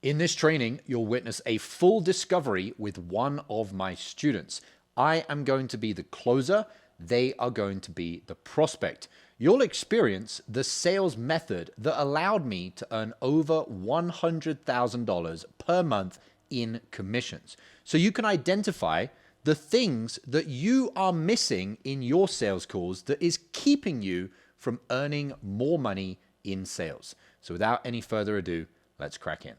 In this training, you'll witness a full discovery with one of my students. I am going to be the closer. They are going to be the prospect. You'll experience the sales method that allowed me to earn over $100,000 per month in commissions. So you can identify the things that you are missing in your sales calls that is keeping you from earning more money in sales. So without any further ado, let's crack in.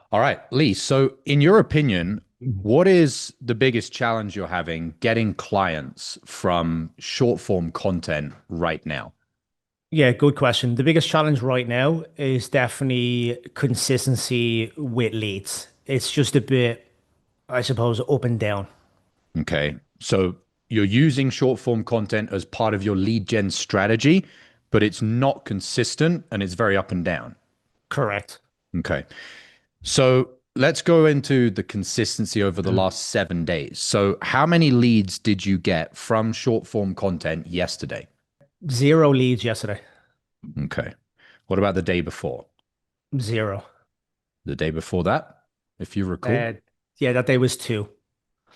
All right, Lee. So in your opinion, what is the biggest challenge you're having getting clients from short form content right now? Yeah, good question. The biggest challenge right now is definitely consistency with leads. It's just a bit, I suppose, up and down. Okay. So you're using short form content as part of your lead gen strategy, but it's not consistent and it's very up and down. Correct. Okay. So let's go into the consistency over the last 7 days. So how many leads did you get from short form content yesterday? Zero leads yesterday. Okay. What about the day before? Zero. The day before that, if you recall? Uh, yeah, that day was two.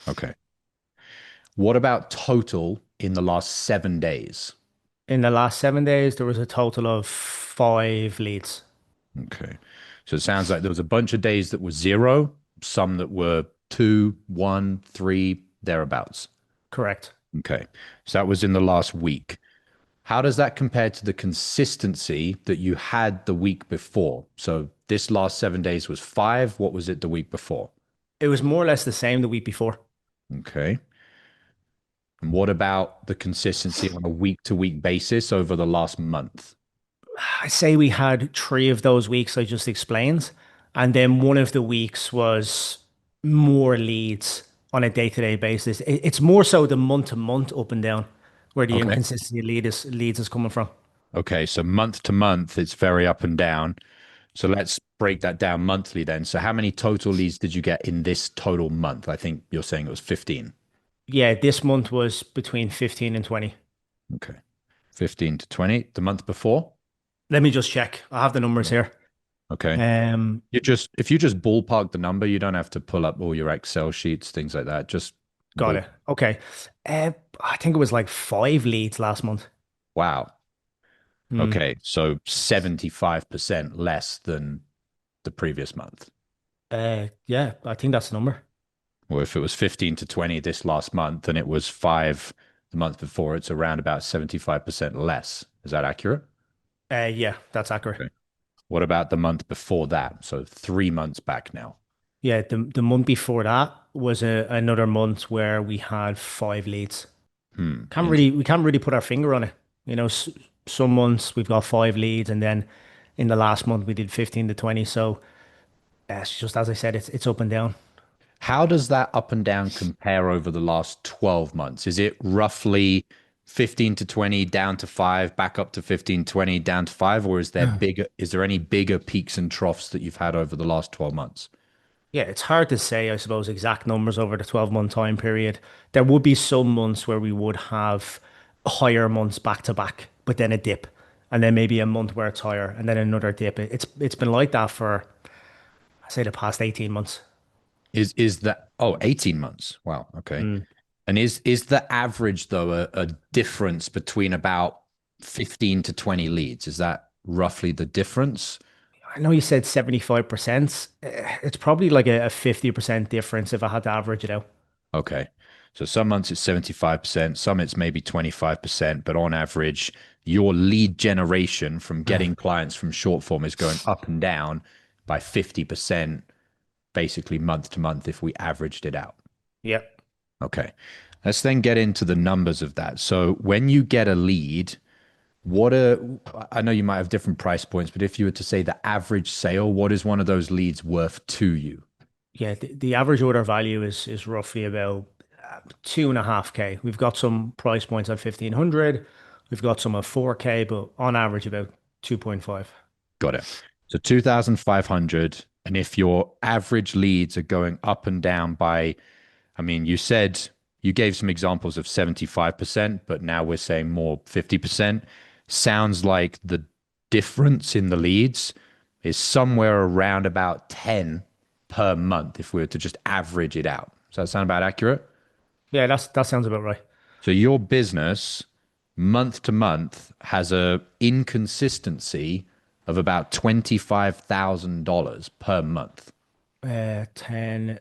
Okay. What about total in the last 7 days? In the last 7 days, there was a total of five leads. Okay. So it sounds like there was a bunch of days that were zero, some that were two, one, three, thereabouts. Correct. Okay. So that was in the last week. How does that compare to the consistency that you had the week before? So this last 7 days was five. What was it the week before? It was more or less the same the week before. Okay. And what about the consistency on a week to week basis over the last month? I say we had three of those weeks I just explained, and then one of the weeks was more leads on a day-to-day basis. It's more so the month-to-month up and down where the Okay. inconsistency leads is coming from. Okay. So month to month, it's very up and down. So let's break that down monthly then. So how many total leads did you get in this total month? I think you're saying it was 15. Yeah, this month was between 15 and 20. Okay. 15 to 20. The month before? Let me just check. I have the numbers here. Okay. Um, If you just ballpark the number, you don't have to pull up all your Excel sheets, things like that. Just got ball. it. Okay. I think it was like five leads last month. Wow. Hmm. Okay. So 75% less than the previous month. Yeah, I think that's the number. Or if it was 15 to 20 this last month and it was five the month before, it's around about 75% less. Is that accurate? Yeah, that's accurate. Okay. What about the month before that? So 3 months back now. Yeah, the month before that was another month where we had five leads. Hmm. We can't really put our finger on it. You know, some months we've got five leads, and then in the last month we did 15 to 20. So it's just as I said, it's up and down. How does that up and down compare over the last 12 months? Is it roughly 15 to 20 down to five, back up to 15, 20 down to five, or is there any bigger peaks and troughs that you've had over the last 12 months? Yeah, it's hard to say, I suppose, exact numbers over the 12-month time period. There would be some months where we would have higher months back to back, but then a dip, and then maybe a month where it's higher, and then another dip. It's been like that for, I say, the past 18 months. Is that 18 months? Wow, okay. Mm. And is the average though a difference between about 15 to 20 leads? Is that roughly the difference? I know you said 75%. It's probably like a 50% difference if I had to average it out. Okay. So some months it's 75%, some it's maybe 25%, but on average, your lead generation from getting clients from short form is going up and down by 50%, basically month to month if we averaged it out. Yeah. Okay. Let's then get into the numbers of that. So when you get a lead, I know you might have different price points, but if you were to say the average sale, what is one of those leads worth to you? Yeah, the average order value is roughly about 2.5K. We've got some price points at 1,500. We've got some at 4K, but on average about 2.5. Got it. So 2,500. And if your average leads are going up and down by, I mean, you gave some examples of 75%, but now we're saying more 50%. Sounds like the difference in the leads is somewhere around about 10 per month if we were to just average it out. Does that sound about accurate? Yeah, that sounds about right. So your business month to month has a inconsistency of about $25,000 per month. 10.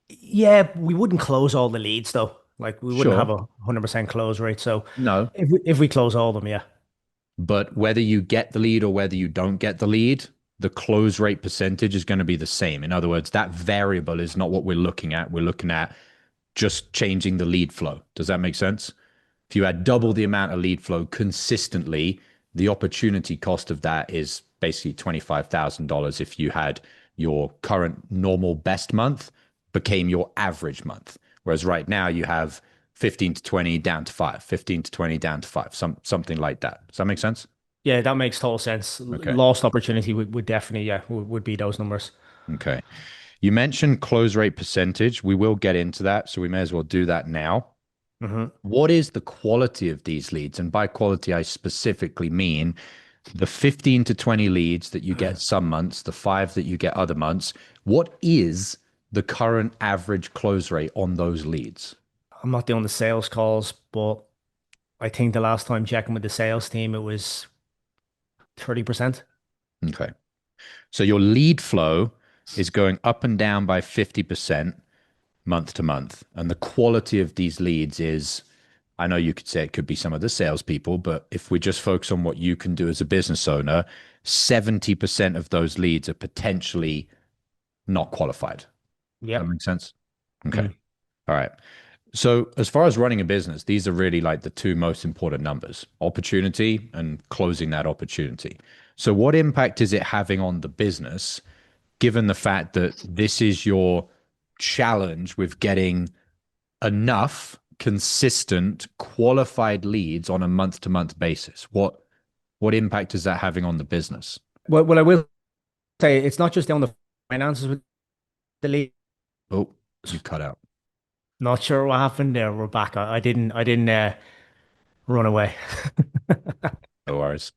Yeah, we wouldn't close all the leads though. Like we wouldn't have Sure. a 100% close rate. So No. if we close all of them, yeah. But whether you get the lead or whether you don't get the lead, the close rate percentage is going to be the same. In other words, that variable is not what we're looking at. We're looking at just changing the lead flow. Does that make sense? If you had double the amount of lead flow consistently, the opportunity cost of that is basically $25,000 if you had your current normal best month became your average month. Whereas right now you have 15 to 20 down to 5, 15 to 20 down to 5, something like that. Does that make sense? Yeah, that makes total sense. Okay. Lost opportunity would definitely, yeah, would be those numbers. Okay. You mentioned close rate percentage. We will get into that, so we may as well do that now. Hmm. What is the quality of these leads? And by quality, I specifically mean the 15 to 20 leads that you get some months, the 5 that you get other months. What is the current average close rate on those leads? I'm not doing the sales calls, but I think the last time checking with the sales team, it was 30%. Okay. So your lead flow is going up and down by 50% month to month. And the quality of these leads is, I know you could say it could be some of the salespeople, but if we just focus on what you can do as a business owner, 70% of those leads are potentially not qualified. Does that Yep. make sense? Okay. Mm. All right. So, as far as running a business, these are really like the two most important numbers: opportunity and closing that opportunity. So, what impact is it having on the business, given the fact that this is your challenge with getting enough consistent qualified leads on a month to month basis? What impact is that having on the business? Well, I will say it's not just down the finances with the lead. Oh, you cut out. Not sure what happened there. We're back. I didn't run away. No worries.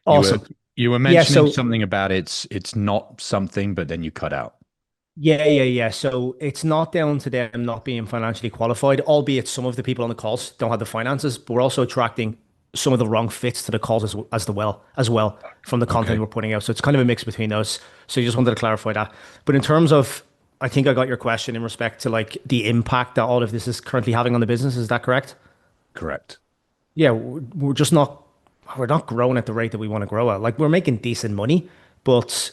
You were Awesome. you were Yeah, mentioning so something about it's not something, but then you cut out. yeah. So it's not down to them not being financially qualified, albeit some of the people on the calls don't have the finances, but we're also attracting some of the wrong fits to the calls as well from the content Okay, we're putting out. So it's kind of a mix between those. So you just wanted to clarify that. But in terms of, I think I got your question in respect to like the impact that all of this is currently having on the business. Is that correct? correct. Yeah, we're just not we're not growing at the rate that we want to grow at. Like we're making decent money, but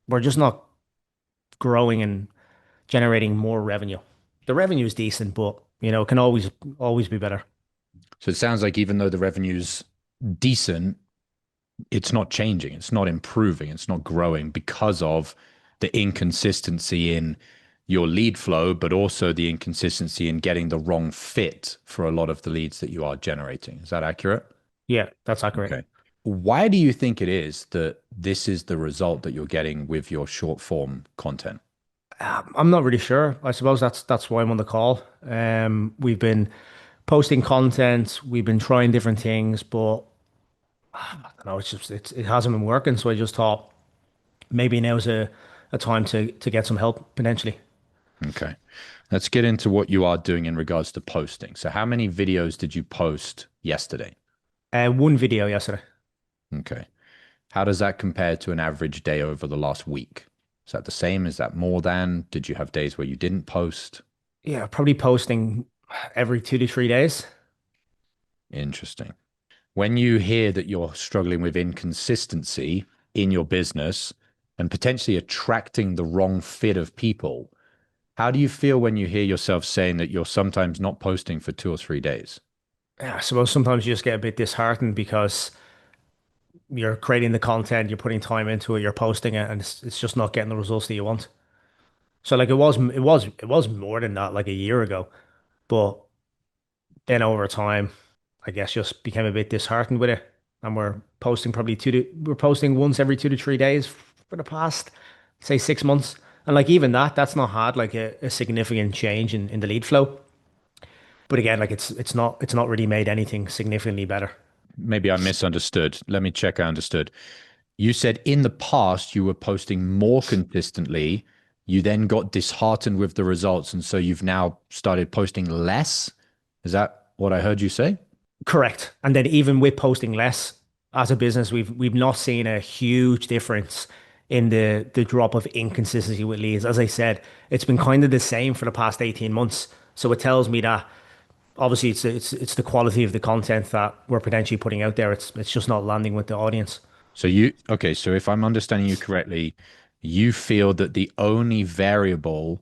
we're just not growing and generating more revenue. The revenue is decent, but it can always be better. So it sounds like even though the revenue's decent, it's not changing, it's not improving, it's not growing because of the inconsistency in your lead flow, but also the inconsistency in getting the wrong fit for a lot of the leads that you are generating. Is that accurate? Yeah, that's accurate. Okay. Why do you think it is that this is the result that you're getting with your short form content? I'm not really sure. I suppose that's why I'm on the call. We've been posting content, we've been trying different things, but I don't know. It hasn't been working. So I just thought maybe now's a time to get some help potentially. Okay. Let's get into what you are doing in regards to posting. So, how many videos did you post yesterday? One video yesterday. Okay. How does that compare to an average day over the last week? Is that the same? Is that more than? Did you have days where you didn't post? Yeah, probably posting every 2 to 3 days. Interesting. When you hear that you're struggling with inconsistency in your business and potentially attracting the wrong fit of people, how do you feel when you hear yourself saying that you're sometimes not posting for 2 or 3 days? Yeah, I suppose sometimes you just get a bit disheartened because you're creating the content, you're putting time into it, you're posting it, and it's just not getting the results that you want. So like it was more than that like a year ago, but then over time, I guess just became a bit disheartened with it. And we're posting once every 2 to 3 days for the past, say, 6 months. And like even that's not had like a significant change in the lead flow. But again, like it's not really made anything significantly better. Maybe I misunderstood. Let me check I understood. You said in the past you were posting more consistently. You then got disheartened with the results. And so you've now started posting less. Is that what I heard you say? Correct. And then even with posting less as a business, we've not seen a huge difference in the drop of inconsistency with leads. As I said, it's been kind of the same for the past 18 months. So it tells me that obviously it's the quality of the content that we're potentially putting out there. It's just not landing with the audience. Okay, so if I'm understanding you correctly, you feel that the only variable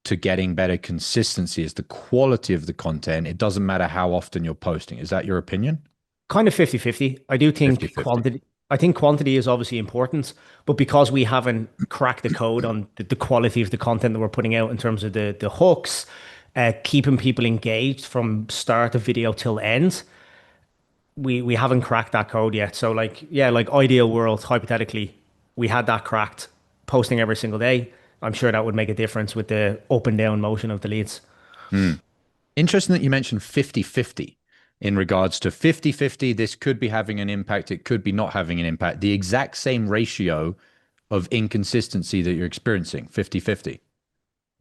to getting better consistency is the quality of the content. It doesn't matter how often you're posting. Is that your opinion? Kind of 50-50. I do think 50-50. quantity is obviously important, but because we haven't cracked the code on the quality of the content that we're putting out in terms of the hooks, keeping people engaged from start of video till end, we haven't cracked that code yet. So like, yeah, like ideal world, hypothetically, we had that cracked, posting every single day. I'm sure that would make a difference with the up and down motion of the leads. Hmm. Interesting that you mentioned 50-50 in regards to 50-50. This could be having an impact. It could be not having an impact. The exact same ratio of inconsistency that you're experiencing, 50-50.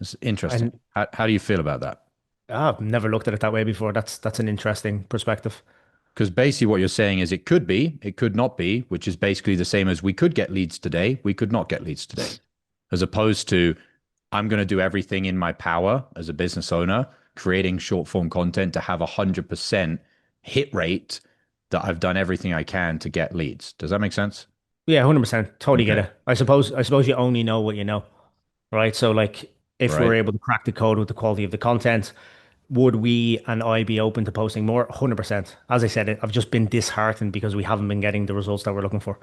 It's interesting. And How do you feel about that? I've never looked at it that way before. That's an interesting perspective. Because basically what you're saying is it could be, it could not be, which is basically the same as we could get leads today, we could not get leads today. As opposed to, I'm going to do everything in my power as a business owner, creating short form content to have 100% hit rate that I've done everything I can to get leads. Does that make sense? Yeah, 100%. Totally get Okay. it. I suppose you only know what you know, right? So like if we're Right. able to crack the code with the quality of the content, would we and I be open to posting more? 100%. As I said, I've just been disheartened because we haven't been getting the results that we're looking for.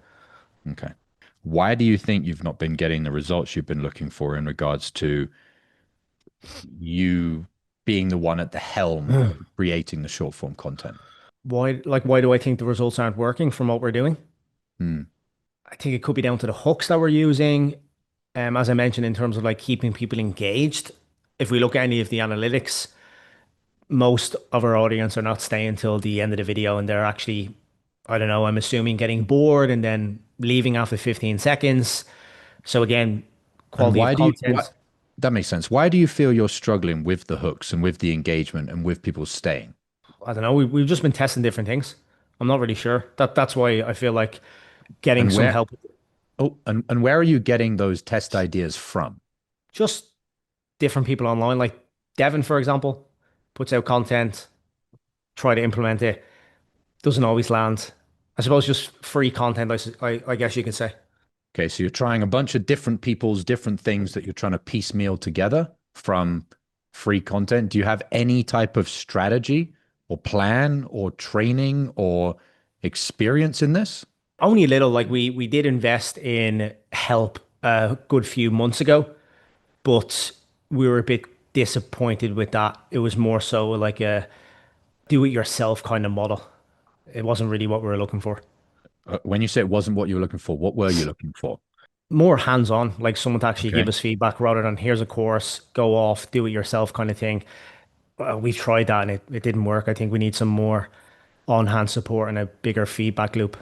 Okay. Why do you think you've not been getting the results you've been looking for in regards to you being the one at the helm of creating the short form content? Why do I think the results aren't working from what we're doing? Hmm. I think it could be down to the hooks that we're using. As I mentioned, in terms of like keeping people engaged. If we look at any of the analytics, most of our audience are not staying till the end of the video and they're actually, I don't know, I'm assuming getting bored and then leaving after 15 seconds. So again, And quality of why do you what content. that makes sense. Why do you feel you're struggling with the hooks and with the engagement and with people staying? I don't know. We've just been testing different things. I'm not really sure. That's why I feel like getting And some where help. and where are you getting those test ideas from? Just different people online, like Devin, for example, puts out content, try to implement it, doesn't always land. I suppose just free content, I guess you can say. Okay, so you're trying a bunch of different people's different things that you're trying to piecemeal together from free content. Do you have any type of strategy or plan or training or experience in this? Only a little. Like we did invest in help a good few months ago, but we were a bit disappointed with that. It was more so like a do-it-yourself kind of model. It wasn't really what we were looking for. When you say it wasn't what you were looking for, what were you looking for? More hands-on, like someone to actually give Okay. us feedback rather than here's a course, go off, do it yourself kind of thing. We've tried that and it didn't work. I think we need some more on-hand support and a bigger feedback loop.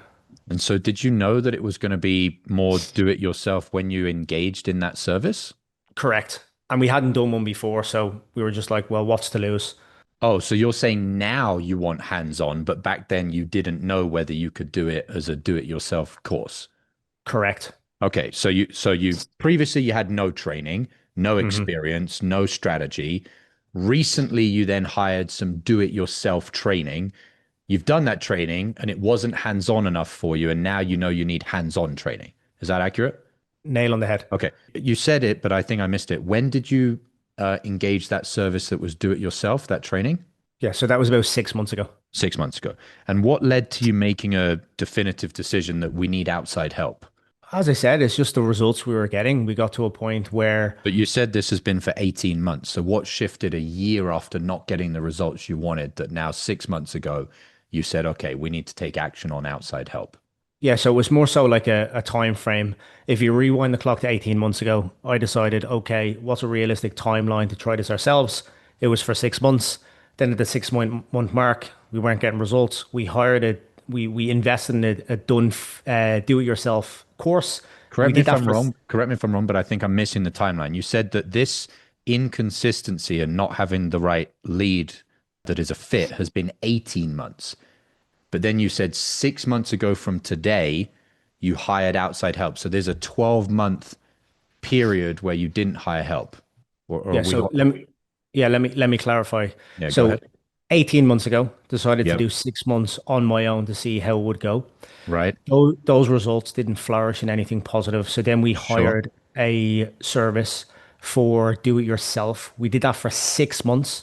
And so, did you know that it was going to be more do it yourself when you engaged in that service? Correct. And we hadn't done one before, so we were just like, well, what's to lose? Oh, so you're saying now you want hands on, but back then you didn't know whether you could do it as a do it yourself course. Correct. Okay, so you previously you had no training, no Hmm. experience, no strategy. Recently you then hired some do it yourself training. You've done that training and it wasn't hands on enough for you and now you know you need hands on training. Is that accurate? Nail on the head. Okay. You said it, but I think I missed it. When did you engage that service that was do it yourself, that training? Yeah, so that was about 6 months ago. 6 months ago. And what led to you making a definitive decision that we need outside help? As I said, it's just the results we were getting. We got to a point where, But you said this has been for 18 months. So what shifted a year after not getting the results you wanted that now 6 months ago you said, okay, we need to take action on outside help? yeah, so it was more so like a time frame. If you rewind the clock to 18 months ago, I decided, okay, what's a realistic timeline to try this ourselves? It was for 6 months. Then at the 6 month mark, we weren't getting results. We hired we invested in a done do-it-yourself course. We Correct me did if that I'm for wrong. Correct me if I'm wrong, but I think I'm missing the timeline. You said that this inconsistency and not having the right lead that is a fit has been 18 months. But then you said 6 months ago from today, you hired outside help. So there's a 12-month period where you didn't hire help. Or yeah. we So got, let me clarify. yeah, go So ahead. 18 months ago, decided to Yep. do 6 months on my own to see how it would go. Right. Those results didn't flourish in anything positive. So then we Sure. hired a service for do it yourself. We did that for 6 months,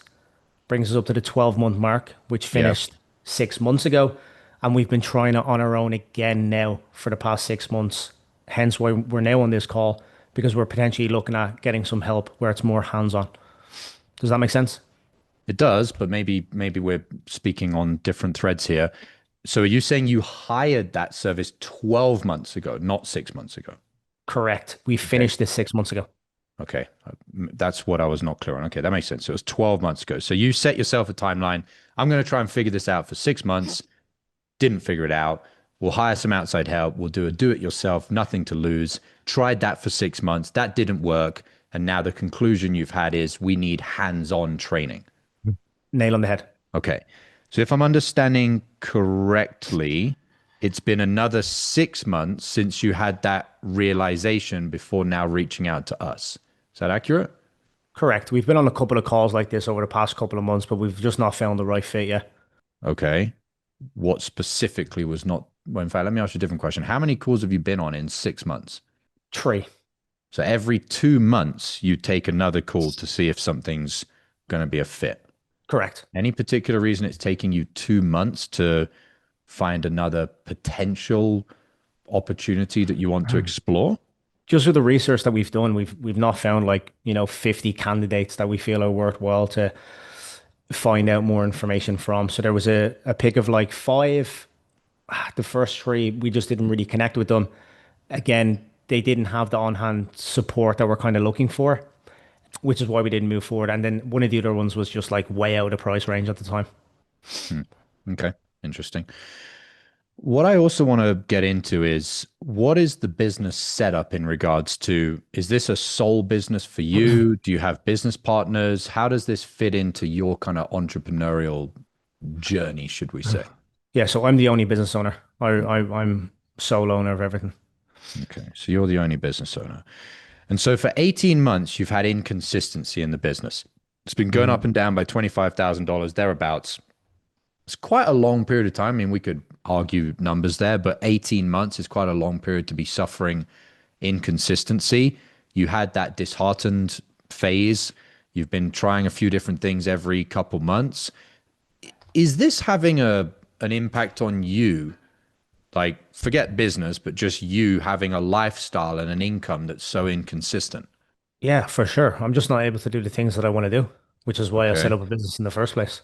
brings us up to the 12-month mark, which Yeah. finished 6 months ago. And we've been trying it on our own again now for the past 6 months. Hence why we're now on this call, because we're potentially looking at getting some help where it's more hands-on. Does that make sense? It does, but maybe we're speaking on different threads here. So are you saying you hired that service 12 months ago, not 6 months ago? Correct. We Okay. finished this 6 months ago. Okay. That's what I was not clear on. Okay, that makes sense. So it was 12 months ago. So you set yourself a timeline. I'm going to try and figure this out for 6 months. Didn't figure it out. We'll hire some outside help. We'll do it yourself, nothing to lose. Tried that for 6 months. That didn't work. And now the conclusion you've had is we need hands-on training. Nail on the head. Okay. So if I'm understanding correctly, it's been another 6 months since you had that realization before now reaching out to us. Is that accurate? Correct. We've been on a couple of calls like this over the past couple of months, but we've just not found the right fit yet. Okay. What specifically was not, well, in fact, let me ask you a different question. How many calls have you been on in 6 months? Three. So every 2 months, you take another call to see if something's going to be a fit. Correct. Any particular reason it's taking you 2 months to find another potential opportunity that you want to explore? Just with the research that we've done, we've not found like, 50 candidates that we feel are worthwhile to find out more information from. So there was a pick of like five. The first three, we just didn't really connect with them. Again, they didn't have the on-hand support that we're kind of looking for, which is why we didn't move forward. And then one of the other ones was just like way out of price range at the time. Okay, interesting. What I also want to get into is what is the business setup in regards to, is this a sole business for you? Do you have business partners? How does this fit into your kind of entrepreneurial journey, should we say? Yeah, so I'm the only business owner. I'm sole owner of everything. Okay, so you're the only business owner. And so for 18 months, you've had inconsistency in the business. It's been going up Mhm. and down by $25,000 thereabouts. It's quite a long period of time. I mean, we could argue numbers there, but 18 months is quite a long period to be suffering inconsistency. You had that disheartened phase. You've been trying a few different things every couple months. Is this having an impact on you? Like, forget business, but just you having a lifestyle and an income that's so inconsistent. Yeah, for sure. I'm just not able to do the things that I want to do, which is why I set Okay. up a business in the first place.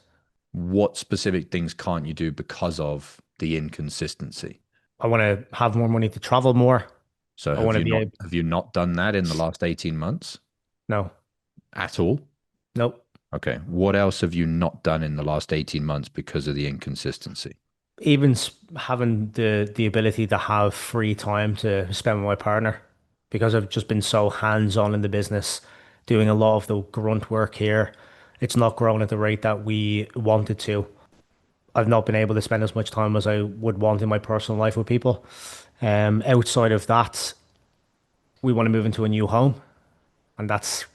What specific things can't you do because of the inconsistency? I want to have more money to travel more. So I want to be able, have you not done that in the last 18 months no, at all? nope. Okay. What else have you not done in the last 18 months because of the inconsistency? Even having the ability to have free time to spend with my partner, because I've just been so hands-on in the business, doing a lot of the grunt work here. It's not growing at the rate that we wanted to. I've not been able to spend as much time as I would want in my personal life with people. Outside of that, we want to move into a new home, and that's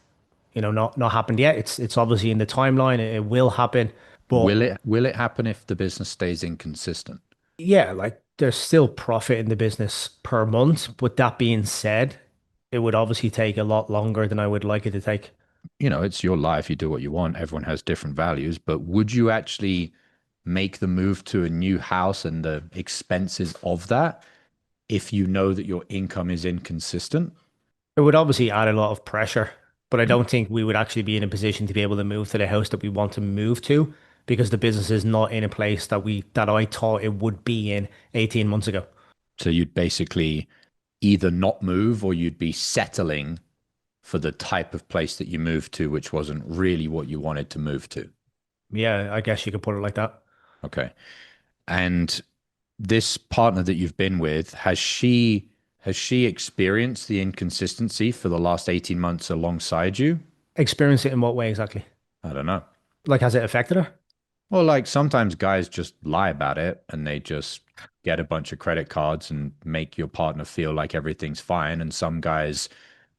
not happened yet. It's obviously in the timeline. It will happen, but Will it happen if the business stays inconsistent? yeah, like there's still profit in the business per month. But that being said, it would obviously take a lot longer than I would like it to take. It's your life. You do what you want. Everyone has different values, but would you actually make the move to a new house and the expenses of that if you know that your income is inconsistent? It would obviously add a lot of pressure, but I don't think we would actually be in a position to be able to move to the house that we want to move to because the business is not in a place that I thought it would be in 18 months ago. So you'd basically either not move or you'd be settling for the type of place that you moved to, which wasn't really what you wanted to move to. Yeah, I guess you could put it like that. Okay. And This partner that you've been with, has she experienced the inconsistency for the last 18 months alongside you? Experience it in what way exactly? I don't know. Like, has it affected her? Well, like sometimes guys just lie about it and they just get a bunch of credit cards and make your partner feel like everything's fine. And some guys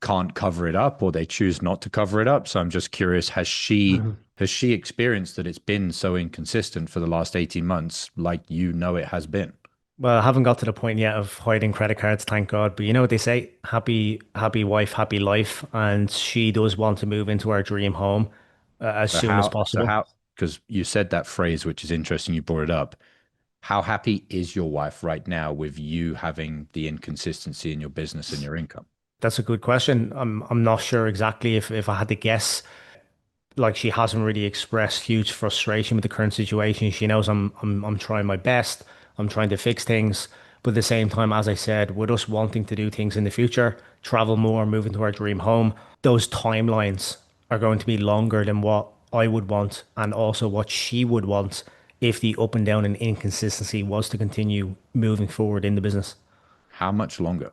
can't cover it up or they choose not to cover it up. So I'm just curious, Mhm. has she experienced that it's been so inconsistent for the last 18 months, like you know it has been? Well, I haven't got to the point yet of hiding credit cards, thank God. But you know what they say, happy wife, happy life. And she does want to move into our dream home as So soon as how, so possible. how, because you said that phrase, which is interesting, you brought it up. How happy is your wife right now with you having the inconsistency in your business and your income? That's a good question. I'm not sure exactly if I had to guess. Like she hasn't really expressed huge frustration with the current situation. She knows I'm trying my best. I'm trying to fix things. But at the same time, as I said, with us wanting to do things in the future, travel more, move into our dream home, those timelines are going to be longer than what I would want and also what she would want if the up and down and inconsistency was to continue moving forward in the business. How much longer?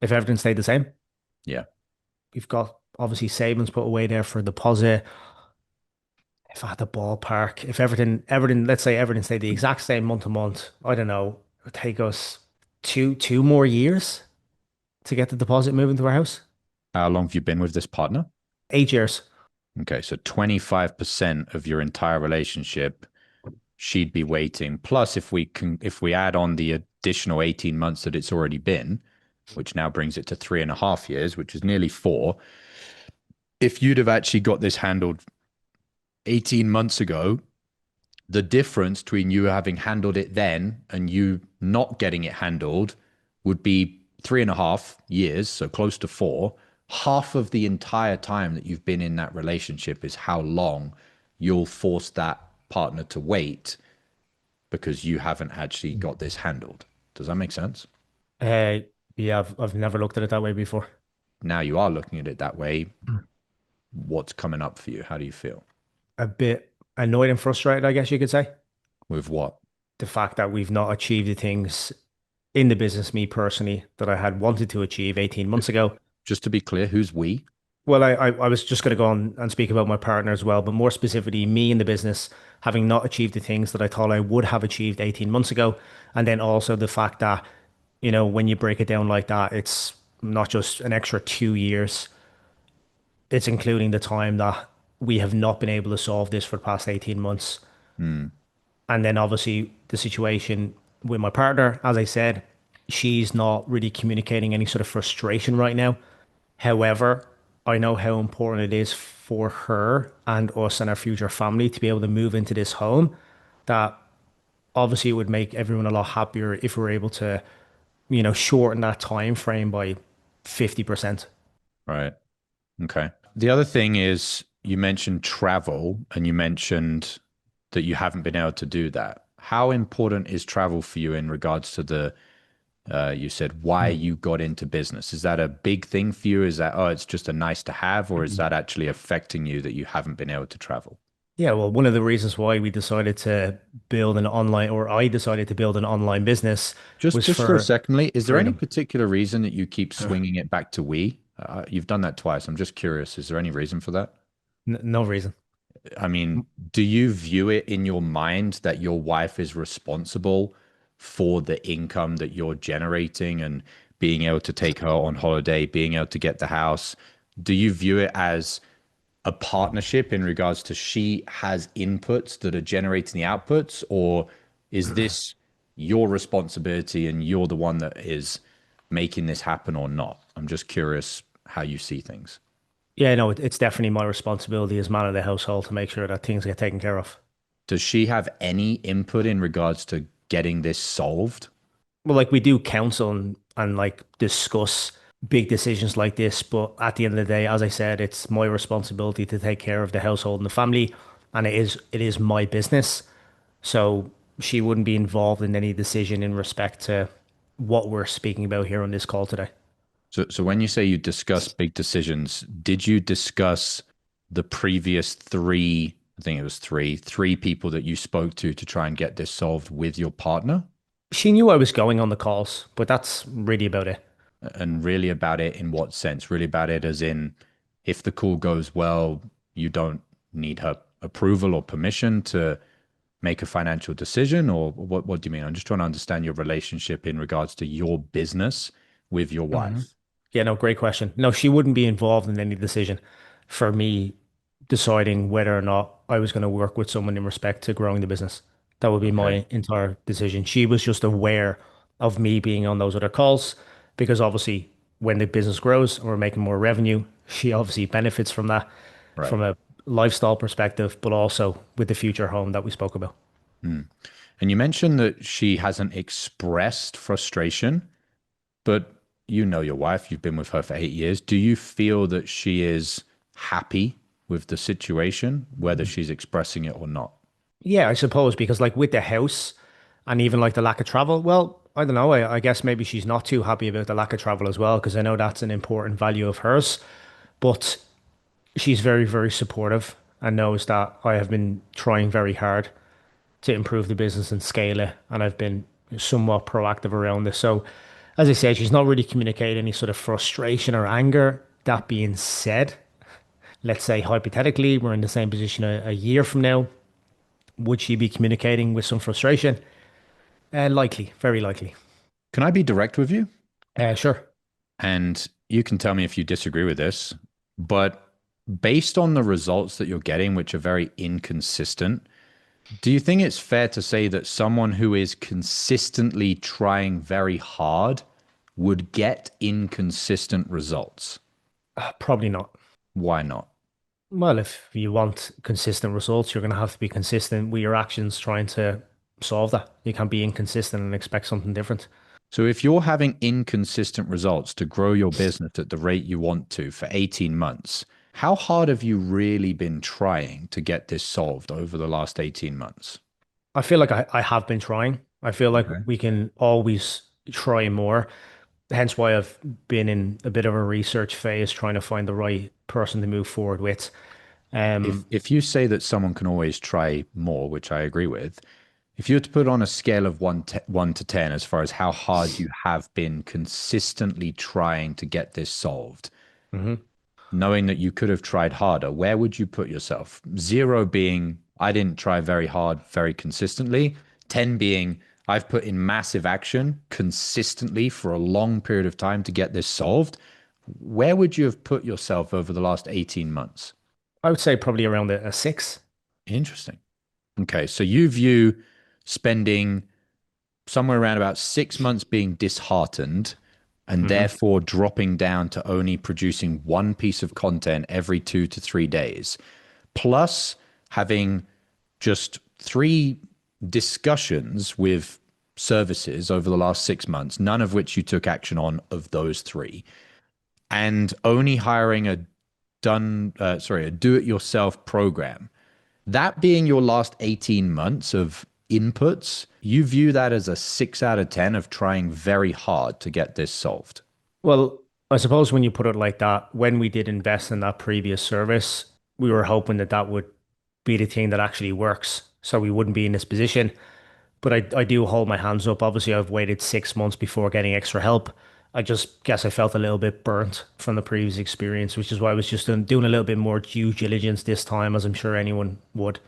If everything stayed the same, Yeah. we've got obviously savings put away there for a deposit. If I had the ballpark, if let's say everything stayed the exact same month to month, I don't know, it would take us two more years to get the deposit moving to our house. How long have you been with this partner? 8 years. Okay, so 25% of your entire relationship, she'd be waiting. Plus, if we add on the additional 18 months that it's already been, which now brings it to 3.5 years, which is nearly four. If you'd have actually got this handled 18 months ago, the difference between you having handled it then and you not getting it handled would be 3.5 years, so close to four. Half of the entire time that you've been in that relationship is how long you'll force that partner to wait because you haven't actually got this handled. Does that make sense? Uh, yeah, I've never looked at it that way before. Now you are looking at it that way. What's coming up for you? How do you feel? A bit annoyed and frustrated, I guess you could say. With what? The fact that we've not achieved the things in the business, me personally, that I had wanted to achieve 18 months ago. Just to be clear, who's we? Well, I was just going to go on and speak about my partner as well, but more specifically, me in the business having not achieved the things that I thought I would have achieved 18 months ago. And then also the fact that, when you break it down like that, it's not just an extra 2 years, it's including the time that we have not been able to solve this for the past 18 months. Hmm. And then obviously the situation with my partner, as I said, she's not really communicating any sort of frustration right now. However, I know how important it is for her and us and our future family to be able to move into this home. That obviously it would make everyone a lot happier if we were able to, shorten that time frame by 50%. Right. Okay. The other thing is you mentioned travel and you mentioned that you haven't been able to do that. How important is travel for you in regards to you said why you got into business? Is that a big thing for you? Is that, oh, it's just a nice to have, or is that actually affecting you that you haven't been able to travel? Yeah, well, one of the reasons why we decided to build an online, or I decided to build an online business was Just for a for secondly, is there any freedom. particular reason that you keep swinging it back to we? You've done that twice. I'm just curious. Is there any reason for that? No reason. I mean, do you view it in your mind that your wife is responsible for the income that you're generating and being able to take her on holiday, being able to get the house? Do you view it as a partnership in regards to she has inputs that are generating the outputs, or is this your responsibility and you're the one that is making this happen or not? I'm just curious how you see things. Yeah, no, it's definitely my responsibility as man of the household to make sure that things get taken care of. Does she have any input in regards to getting this solved? Well, like we do counsel and like discuss big decisions like this, but at the end of the day, as I said, it's my responsibility to take care of the household and the family, and it is my business. So she wouldn't be involved in any decision in respect to what we're speaking about here on this call today. So when you say you discuss big decisions, did you discuss the previous three, I think it was three people that you spoke to try and get this solved with your partner? She knew I was going on the calls, but that's really about it. And really about it in what sense? Really about it as in if the call goes well, you don't need her approval or permission to make a financial decision, or what do you mean? I'm just trying to understand your relationship in regards to your business with your Mhm. wife. Yeah, no, great question. No, she wouldn't be involved in any decision for me deciding whether or not I was going to work with someone in respect to growing the business. That would be Okay. my entire decision. She was just aware of me being on those other calls because obviously when the business grows and we're making more revenue, she obviously benefits from that Right. from a lifestyle perspective, but also with the future home that we spoke about. Mm. And you mentioned that she hasn't expressed frustration, but you know your wife, you've been with her for 8 years. Do you feel that she is happy with the situation, whether she's expressing it or not? Yeah, I suppose because like with the house and even like the lack of travel, well, I don't know. I guess maybe she's not too happy about the lack of travel as well, because I know that's an important value of hers. But she's very, very supportive and knows that I have been trying very hard to improve the business and scale it. And I've been somewhat proactive around this. So, as I said, she's not really communicating any sort of frustration or anger. That being said, let's say hypothetically, we're in the same position a year from now. Would she be communicating with some frustration? Likely, very likely. Can I be direct with you? Sure. And you can tell me if you disagree with this, but based on the results that you're getting, which are very inconsistent, do you think it's fair to say that someone who is consistently trying very hard would get inconsistent results? Probably not. Why not? Well, if you want consistent results, you're going to have to be consistent with your actions trying to solve that. You can't be inconsistent and expect something different. So, if you're having inconsistent results to grow your business at the rate you want to for 18 months, how hard have you really been trying to get this solved over the last 18 months? I feel like I have been trying. I feel like Okay. we can always try more. Hence why I've been in a bit of a research phase trying to find the right person to move forward with. If Um, if you say that someone can always try more, which I agree with, if you were to put on a scale of 1 to 10 as far as how hard you have been consistently trying to get this solved, mhm. knowing that you could have tried harder, where would you put yourself? Zero being, I didn't try very hard, very consistently. 10 being, I've put in massive action consistently for a long period of time to get this solved. Where would you have put yourself over the last 18 months? I would say probably around a six. Interesting. Okay. So you view spending somewhere around about 6 months being disheartened and Hmm. therefore dropping down to only producing one piece of content every 2 to 3 days, plus having just three discussions with services over the last 6 months, none of which you took action on of those three, and only hiring a do-it-yourself program. That being your last 18 months of inputs, you view that as a 6 out of 10 of trying very hard to get this solved. Well, I suppose when you put it like that, when we did invest in that previous service, we were hoping that that would be the thing that actually works. So we wouldn't be in this position. But I do hold my hands up. Obviously, I've waited 6 months before getting extra help. I just guess I felt a little bit burnt from the previous experience, which is why I was just doing a little bit more due diligence this time, as I'm sure anyone would.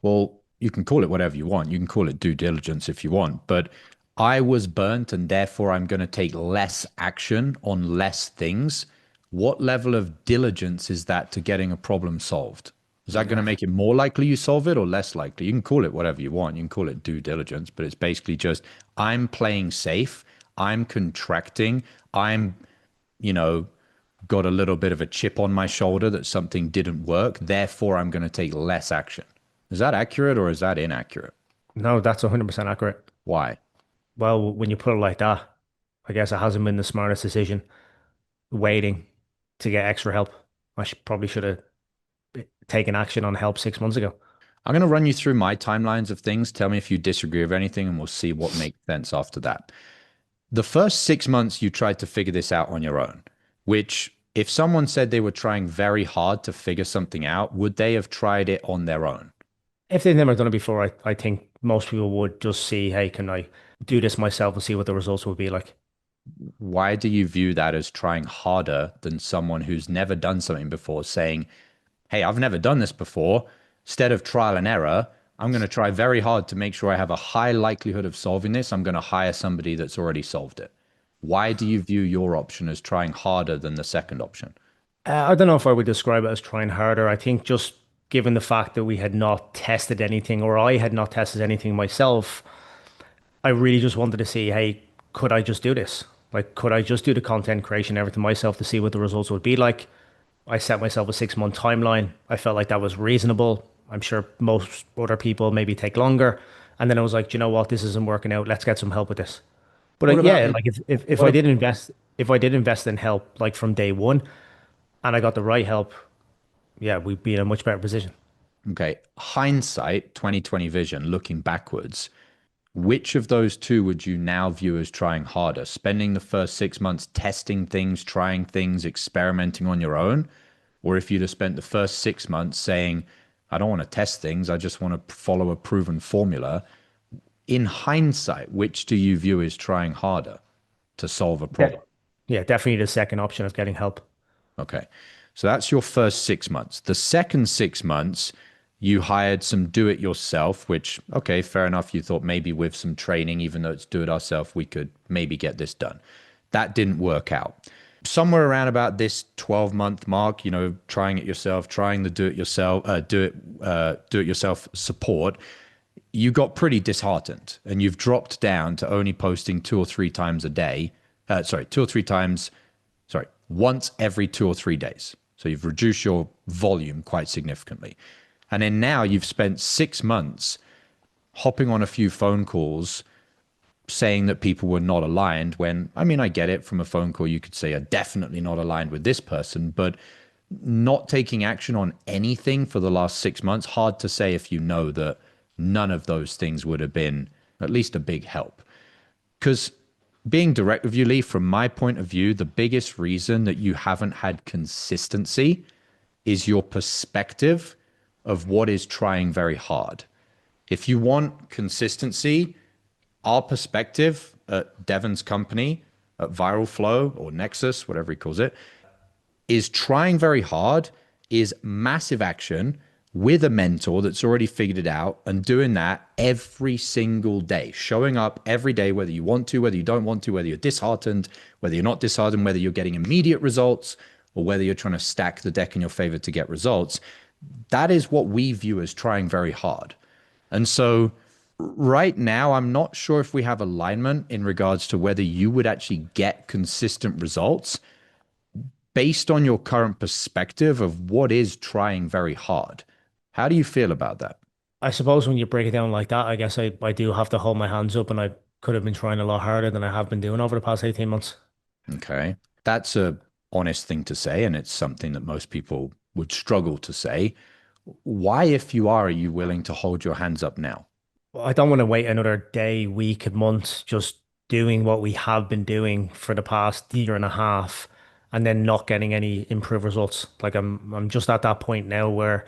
Well, you can call it whatever you want. You can call it due diligence if you want, but I was burnt and therefore I'm going to take less action on less things. What level of diligence is that to getting a problem solved? Is that going to make it more likely you solve it or less likely? You can call it whatever you want. You can call it due diligence, but it's basically just I'm playing safe. I'm contracting. I'm, you know, got a little bit of a chip on my shoulder that something didn't work. Therefore, I'm going to take less action. Is that accurate or is that inaccurate? No, that's 100% accurate. Why? Well, when you put it like that, I guess it hasn't been the smartest decision waiting to get extra help. Probably should have taken action on help 6 months ago. I'm going to run you through my timelines of things. Tell me if you disagree with anything, and we'll see what makes sense after that. The first 6 months, you tried to figure this out on your own, which, if someone said they were trying very hard to figure something out, would they have tried it on their own? If they've never done it before, I think most people would just see, hey, can I do this myself and see what the results will be like. Why do you view that as trying harder than someone who's never done something before saying, hey, I've never done this before. Instead of trial and error, I'm going to try very hard to make sure I have a high likelihood of solving this. I'm going to hire somebody that's already solved it. Why do you view your option as trying harder than the second option? I don't know if I would describe it as trying harder. I think just given the fact that we had not tested anything, or I had not tested anything myself, I really just wanted to see, hey, could I just do this? Like, could I just do the content creation, everything myself to see what the results would be like? I set myself a 6 month timeline. I felt like that was reasonable. I'm sure most other people maybe take longer. And then I was like, "Do you know what? This isn't working out. Let's get some help with this." But What about yeah, like if what? I did invest, if I did invest in help like from day one and I got the right help, yeah, we'd be in a much better position. Okay, hindsight, 2020 vision, looking backwards. Which of those two would you now view as trying harder? Spending the first 6 months testing things, trying things, experimenting on your own? Or if you'd have spent the first 6 months saying, I don't want to test things, I just want to follow a proven formula. In hindsight, which do you view as trying harder to solve a Yeah. problem? Yeah, definitely the second option of getting help. Okay. So that's your first 6 months. The second 6 months, you hired some do it yourself, which, okay, fair enough. You thought maybe with some training, even though it's do it ourselves, we could maybe get this done. That didn't work out. Somewhere around about this 12-month mark, trying it yourself, trying the do it yourself, do it yourself support, you got pretty disheartened and you've dropped down to only posting 2 or 3 times a day. Sorry, 2 or 3 times, sorry, once every 2 or 3 days. So you've reduced your volume quite significantly. And then now you've spent 6 months hopping on a few phone calls saying that people were not aligned when, I mean, I get it from a phone call, you could say are definitely not aligned with this person, but not taking action on anything for the last 6 months, hard to say if you know that none of those things would have been at least a big help. Because being direct with you, Lee, from my point of view, the biggest reason that you haven't had consistency is your perspective of what is trying very hard. If you want consistency, our perspective at Devon's company, at Viral Flow or Nexus, whatever he calls it, is trying very hard, is massive action with a mentor that's already figured it out and doing that every single day, showing up every day, whether you want to, whether you don't want to, whether you're disheartened, whether you're not disheartened, whether you're getting immediate results or whether you're trying to stack the deck in your favor to get results. That is what we view as trying very hard. And so right now, I'm not sure if we have alignment in regards to whether you would actually get consistent results based on your current perspective of what is trying very hard. How do you feel about that? I suppose when you break it down like that, I guess I do have to hold my hands up and I could have been trying a lot harder than I have been doing over the past 18 months. Okay. That's a honest thing to say, and it's something that most people would struggle to say. Why, if you are you willing to hold your hands up now? I don't want to wait another day, week, and month just doing what we have been doing for the past year and a half and then not getting any improved results. Like I'm just at that point now where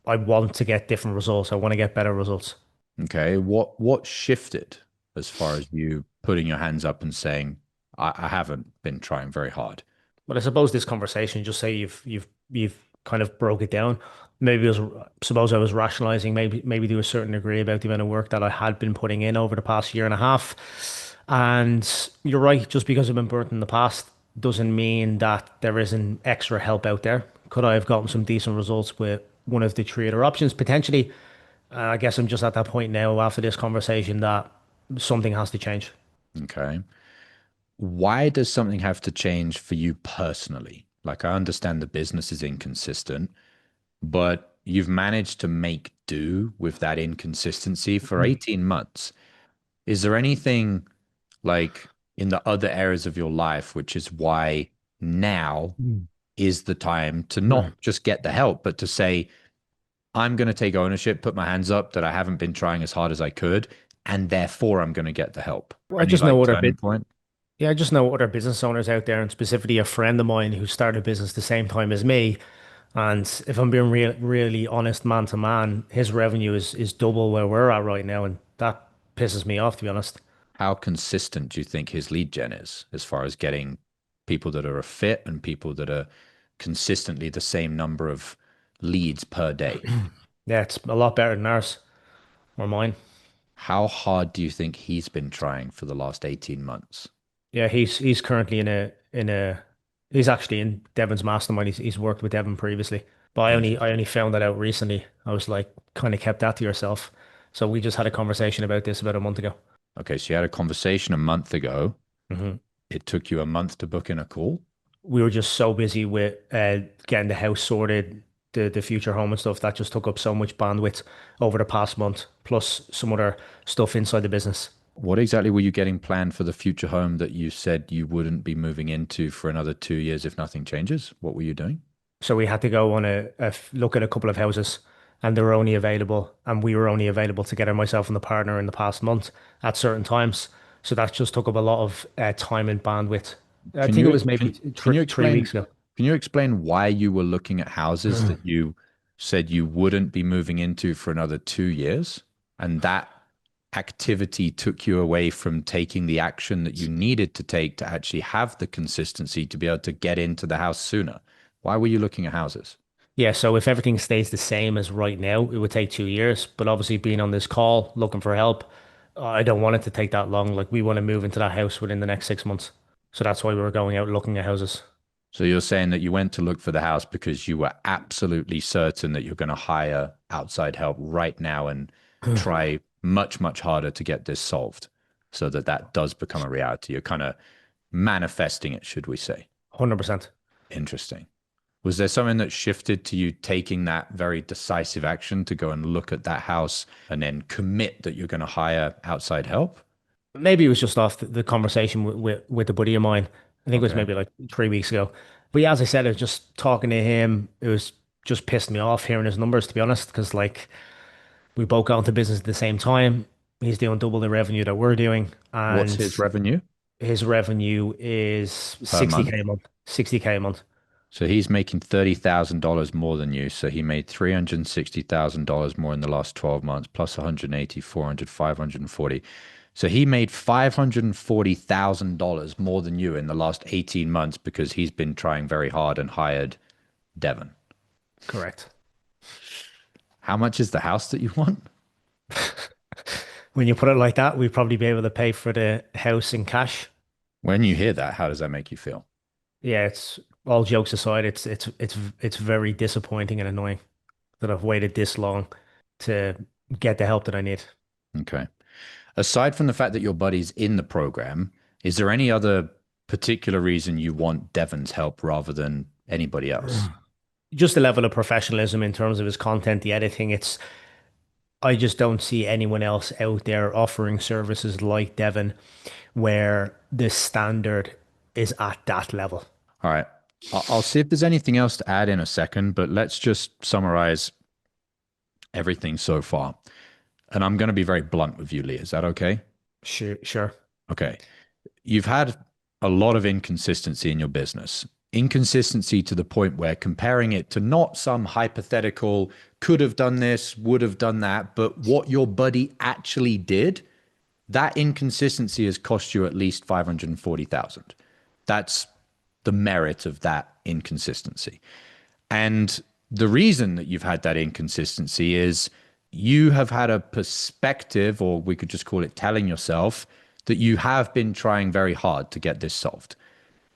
I want to get different results. I want to get better results. Okay. What shifted as far as you putting your hands up and saying, I haven't been trying very hard? But I suppose this conversation, just say you've kind of broke it down. Maybe it was suppose I was rationalizing maybe to a certain degree about the amount of work that I had been putting in over the past year and a half. And you're right, just because I've been burnt in the past doesn't mean that there isn't extra help out there. Could I have gotten some decent results with one of the three other options? Potentially. I guess I'm just at that point now after this conversation that something has to change. Okay. Why does something have to change for you personally? Like, I understand the business is inconsistent, but you've managed to make do with that inconsistency for 18 months. Is there anything like in the other areas of your life, which is why now Mm. is the time to Mm. not just get the help, but to say, I'm going to take ownership, put my hands up that I haven't been trying as hard as I could, and therefore I'm going to get the help. I Any just like know other turning bit. point? Yeah, I just know other business owners out there, and specifically a friend of mine who started a business the same time as me. And if I'm being really honest, man to man, his revenue is double where we're at right now, and that pisses me off, to be honest. How consistent do you think his lead gen is as far as getting people that are a fit and people that are consistently the same number of leads per day? Yeah, it's a lot better than ours or mine. How hard do you think he's been trying for the last 18 months? Yeah, he's currently in a he's actually in Devon's mastermind. He's worked with Devon previously, but I only found that out recently. I was like, kind of kept that to yourself. So we just had a conversation about this about a month ago. Okay, so you had a conversation a month ago. hmm It took you a month to book in a call. We were just so busy with getting the house sorted, the future home and stuff that just took up so much bandwidth over the past month, plus some other stuff inside the business. What exactly were you getting planned for the future home that you said you wouldn't be moving into for another 2 years if nothing changes? What were you doing? So we had to go on look at a couple of houses, and they were only available, and we were only available together, myself and the partner, in the past month at certain times. So that just took up a lot of time and bandwidth. I Can think it you was maybe can you 3 weeks ago. can you explain why you were looking at houses that you said you wouldn't be moving into for another 2 years, and that activity took you away from taking the action that you needed to take to actually have the consistency to be able to get into the house sooner? Why were you looking at houses? Yeah, so if everything stays the same as right now, it would take 2 years. But obviously, being on this call, looking for help, I don't want it to take that long. Like, we want to move into that house within the next 6 months. So that's why we were going out looking at houses. So you're saying that you went to look for the house because you were absolutely certain that you're going to hire outside help right now and try much, much harder to get this solved so that that does become a reality. You're kind of manifesting it, should we say? 100%. Interesting. Was there something that shifted to you taking that very decisive action to go and look at that house and then commit that you're going to hire outside help? Maybe it was just off the conversation with a buddy of mine. I think it was Okay. maybe like 3 weeks ago. But yeah, as I said, I was just talking to him. It was just pissed me off hearing his numbers, to be honest, because like we both got into business at the same time. He's doing double the revenue that we're doing, What's and his revenue his revenue is per month? 60K a month. 60K a month. So he's making $30,000 more than you. So he made $360,000 more in the last 12 months, plus 180, 400, 540. So he made $540,000 more than you in the last 18 months because he's been trying very hard and hired Devon. Correct. How much is the house that you want? When you put it like that, we'd probably be able to pay for the house in cash. When you hear that, how does that make you feel? Yeah, it's all jokes aside, it's very disappointing and annoying that I've waited this long to get the help that I need. Okay. Aside from the fact that your buddy's in the program, is there any other particular reason you want Devon's help rather than anybody else? Just the level of professionalism in terms of his content, the editing. I just don't see anyone else out there offering services like Devon where the standard is at that level. All right. I'll see if there's anything else to add in a second, but let's just summarize everything so far. And I'm going to be very blunt with you, Lee. Is that okay? Sure, sure. Okay. You've had a lot of inconsistency in your business. Inconsistency to the point where comparing it to not some hypothetical could have done this, would have done that, but what your buddy actually did, that inconsistency has cost you at least 540,000. That's the merit of that inconsistency. And the reason that you've had that inconsistency is you have had a perspective, or we could just call it telling yourself, that you have been trying very hard to get this solved.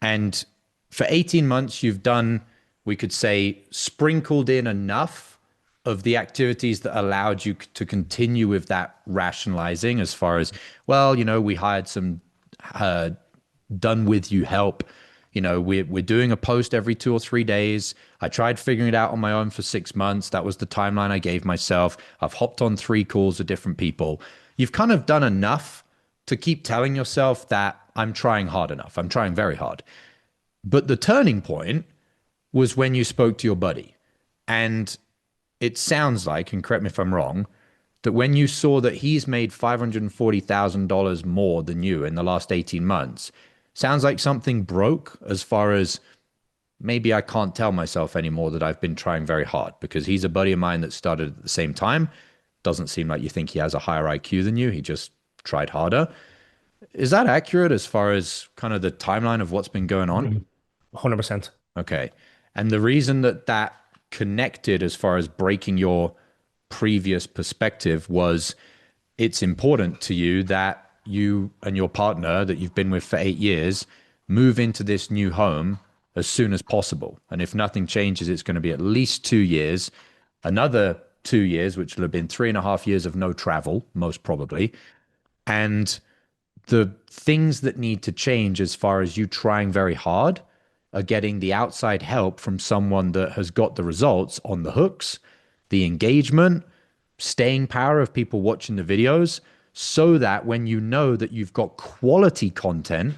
And for 18 months, you've done, we could say, sprinkled in enough of the activities that allowed you to continue with that rationalizing as far as, well, we hired some done with you help. We're doing a post every 2 or 3 days. I tried figuring it out on my own for 6 months. That was the timeline I gave myself. I've hopped on 3 calls with different people. You've kind of done enough to keep telling yourself that I'm trying hard enough. I'm trying very hard. But the turning point was when you spoke to your buddy. And it sounds like, and correct me if I'm wrong, that when you saw that he's made $540,000 more than you in the last 18 months, sounds like something broke as far as maybe I can't tell myself anymore that I've been trying very hard because he's a buddy of mine that started at the same time. Doesn't seem like you think he has a higher IQ than you. He just tried harder. Is that accurate as far as kind of the timeline of what's been going on? 100%. Okay. And the reason that that connected as far as breaking your previous perspective was it's important to you that you and your partner that you've been with for 8 years move into this new home as soon as possible. And if nothing changes, it's going to be at least 2 years, another 2 years, which will have been 3.5 years of no travel, most probably. And the things that need to change as far as you trying very hard are getting the outside help from someone that has got the results on the hooks, the engagement, staying power of people watching the videos, so that when you know that you've got quality content,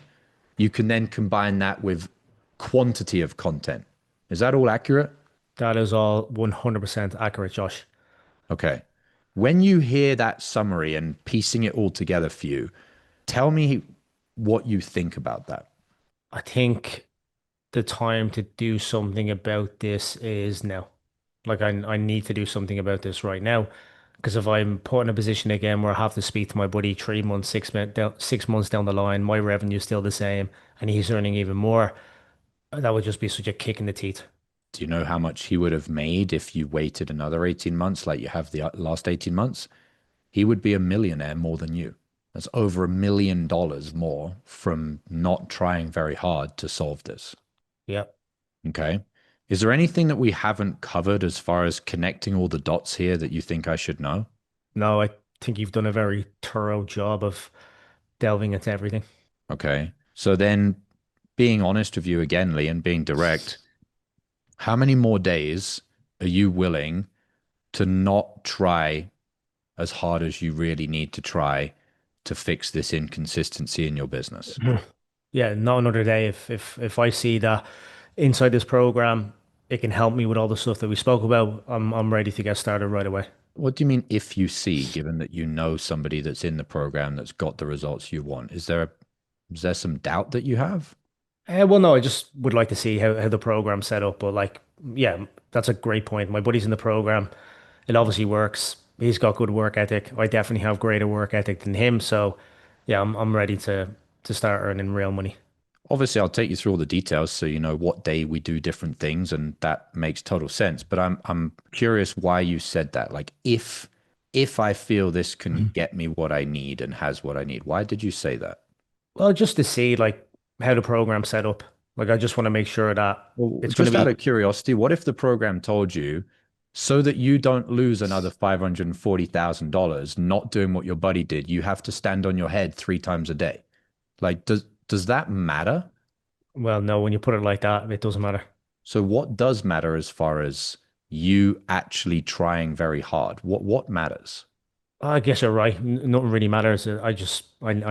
you can then combine that with quantity of content. Is that all accurate? That is all 100% accurate, Josh. Okay. When you hear that summary and piecing it all together for you, tell me what you think about that. I think the time to do something about this is now. Like I need to do something about this right now. Because if I'm put in a position again where I have to speak to my buddy 3 months, 6 months down the line, my revenue is still the same and he's earning even more, that would just be such a kick in the teeth. Do you know how much he would have made if you waited another 18 months like you have the last 18 months? He would be a millionaire more than you. That's over $1 million more from not trying very hard to solve this. Yeah. Okay. Is there anything that we haven't covered as far as connecting all the dots here that you think I should know? No, I think you've done a very thorough job of delving into everything. Okay. So then, being honest with you again, Lee, and being direct, how many more days are you willing to not try as hard as you really need to try to fix this inconsistency in your business? Yeah, not another day. If I see that inside this program, it can help me with all the stuff that we spoke about, I'm ready to get started right away. What do you mean if you see, given that you know somebody that's in the program that's got the results you want? Is there some doubt that you have? Well, no, I just would like to see how the program's set up. But like, yeah, that's a great point. My buddy's in the program. It obviously works. He's got good work ethic. I definitely have greater work ethic than him. So yeah, I'm ready to start earning real money. Obviously, I'll take you through all the details so you know what day we do different things, and that makes total sense. But I'm curious why you said that. Like, if I feel this can get me what I need and has what I need, why did you say that? Well, just to see like how the program's set up. Like I just want to make sure that Well, it's going to just out be of curiosity, what if the program told you so that you don't lose another $540,000 not doing what your buddy did, you have to stand on your head 3 times a day? Like, does that matter? well, no, when you put it like that, it doesn't matter. So what does matter as far as you actually trying very hard? What matters? I guess you're right. Nothing really matters. I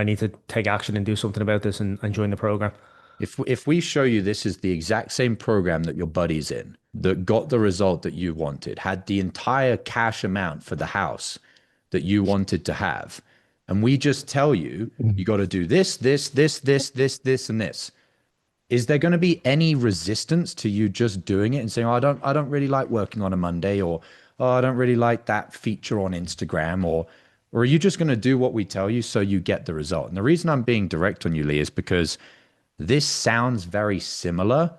need to take action and do something about this and join the program. If we show you this is the exact same program that your buddy's in, that got the result that you wanted, had the entire cash amount for the house that you wanted to have, and we just tell you you got to do this, and this. Is there going to be any resistance to you just doing it and saying, oh, I don't really like working on a Monday, or oh, I don't really like that feature on Instagram, or are you just going to do what we tell you so you get the result? And the reason I'm being direct on you, Lee, is because this sounds very similar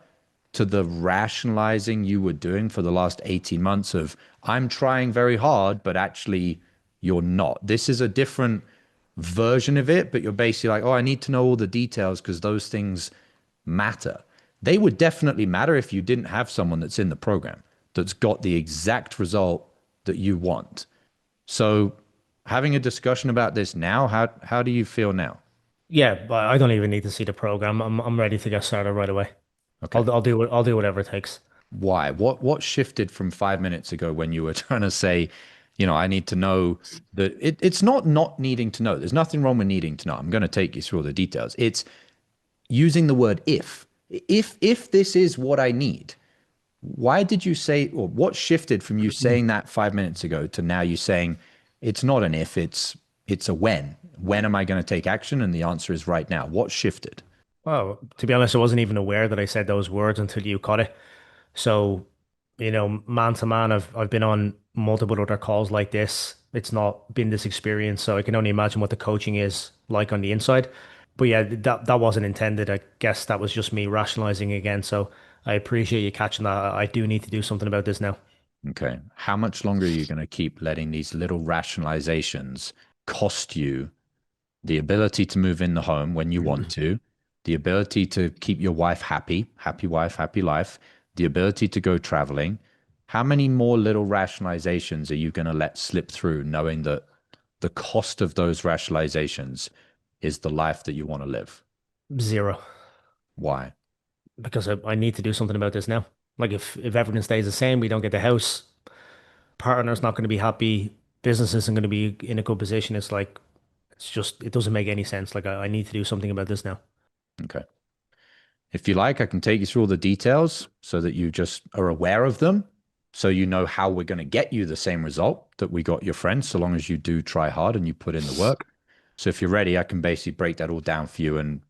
to the rationalizing you were doing for the last 18 months of I'm trying very hard, but actually you're not. This is a different version of it, but you're basically like, oh, I need to know all the details because those things matter. They would definitely matter if you didn't have someone that's in the program that's got the exact result that you want. So having a discussion about this now, how do you feel now? Yeah, but I don't even need to see the program. I'm ready to get started right away. Okay. I'll do whatever it takes. Why? What shifted from 5 minutes ago when you were trying to say, I need to know that it's not needing to know. There's nothing wrong with needing to know. I'm going to take you through all the details. It's using the word if. If this is what I need, why did you say, or what shifted from you saying that 5 minutes ago to now you saying it's not an if, it's a when. When am I going to take action? And the answer is right now. What shifted? Well, to be honest, I wasn't even aware that I said those words until you caught it. So, man to man, I've been on multiple other calls like this. It's not been this experience, so I can only imagine what the coaching is like on the inside. But yeah, that wasn't intended. I guess that was just me rationalizing again. So I appreciate you catching that. I do need to do something about this now. Okay. How much longer are you going to keep letting these little rationalizations cost you the ability to move in the home when you want to, the ability to keep your happy wife, happy life, the ability to go traveling? How many more little rationalizations are you going to let slip through, knowing that the cost of those rationalizations is the life that you want to live? Zero, Why? because I need to do something about this now. Like if everything stays the same, we don't get the house, partner's not going to be happy, business isn't going to be in a good position. It's like it's just it doesn't make any sense. Like I need to do something about this now. Okay. If you like, I can take you through all the details so that you just are aware of them, so you know how we're going to get you the same result that we got your friends, so long as you do try hard and you put in the work. So if you're ready, I can basically break that all down for you, and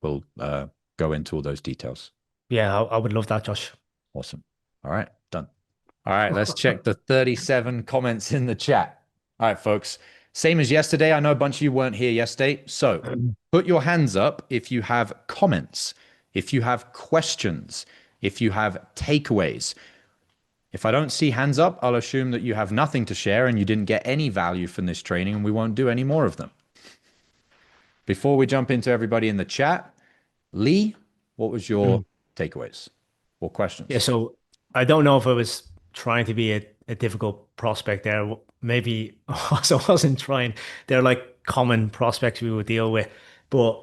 we'll go into all those details. Yeah, I would love that, Josh. Awesome. All right, done. All right, let's check the 37 comments in the chat. All right, folks. Same as yesterday. I know a bunch of you weren't here yesterday. So put your hands up if you have comments, if you have questions, if you have takeaways. If I don't see hands up, I'll assume that you have nothing to share and you didn't get any value from this training, and we won't do any more of them. Before we jump into everybody in the chat, Lee, what was your takeaways or questions? Yeah, so I don't know if I was trying to be a difficult prospect there. Maybe also wasn't trying. They're like common prospects we would deal with. But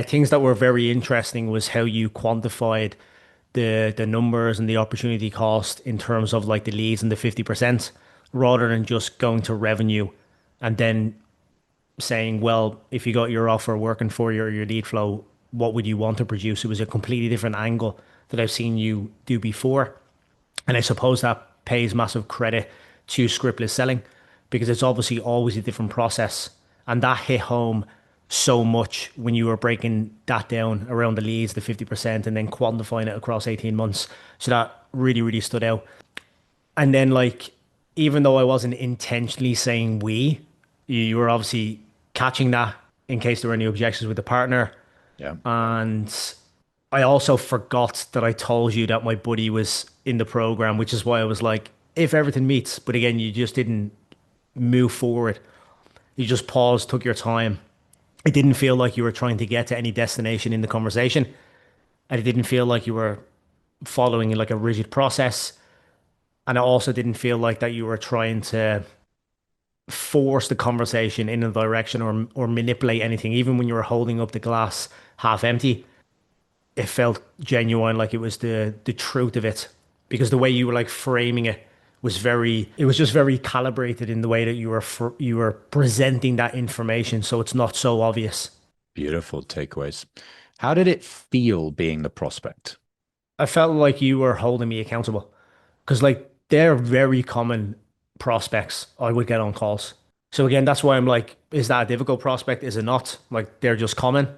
things that were very interesting was how you quantified the numbers and the opportunity cost in terms of like the leads and the 50%, rather than just going to revenue and then saying, well, if you got your offer working for your lead flow, what would you want to produce? It was a completely different angle that I've seen you do before. And I suppose that pays massive credit to scriptless selling, because it's obviously always a different process. And that hit home so much when you were breaking that down around the leads, the 50%, and then quantifying it across 18 months. So that really, really stood out. And then, like, even though I wasn't intentionally saying we, you were obviously catching that in case there were any objections with the partner. Yeah. And I also forgot that I told you that my buddy was in the program, which is why I was like, if everything meets. But again, you just didn't move forward. You just paused, took your time. It didn't feel like you were trying to get to any destination in the conversation. And it didn't feel like you were following like a rigid process. And it also didn't feel like that you were trying to force the conversation in a direction or manipulate anything. Even when you were holding up the glass half empty, it felt genuine, like it was the truth of it. Because the way you were like framing it was it was just very calibrated in the way that you were presenting that information, so it's not so obvious. Beautiful takeaways. How did it feel being the prospect? I felt like you were holding me accountable, because like they're very common prospects I would get on calls. So again, that's why I'm like, is that a difficult prospect? Is it not? Like they're just common.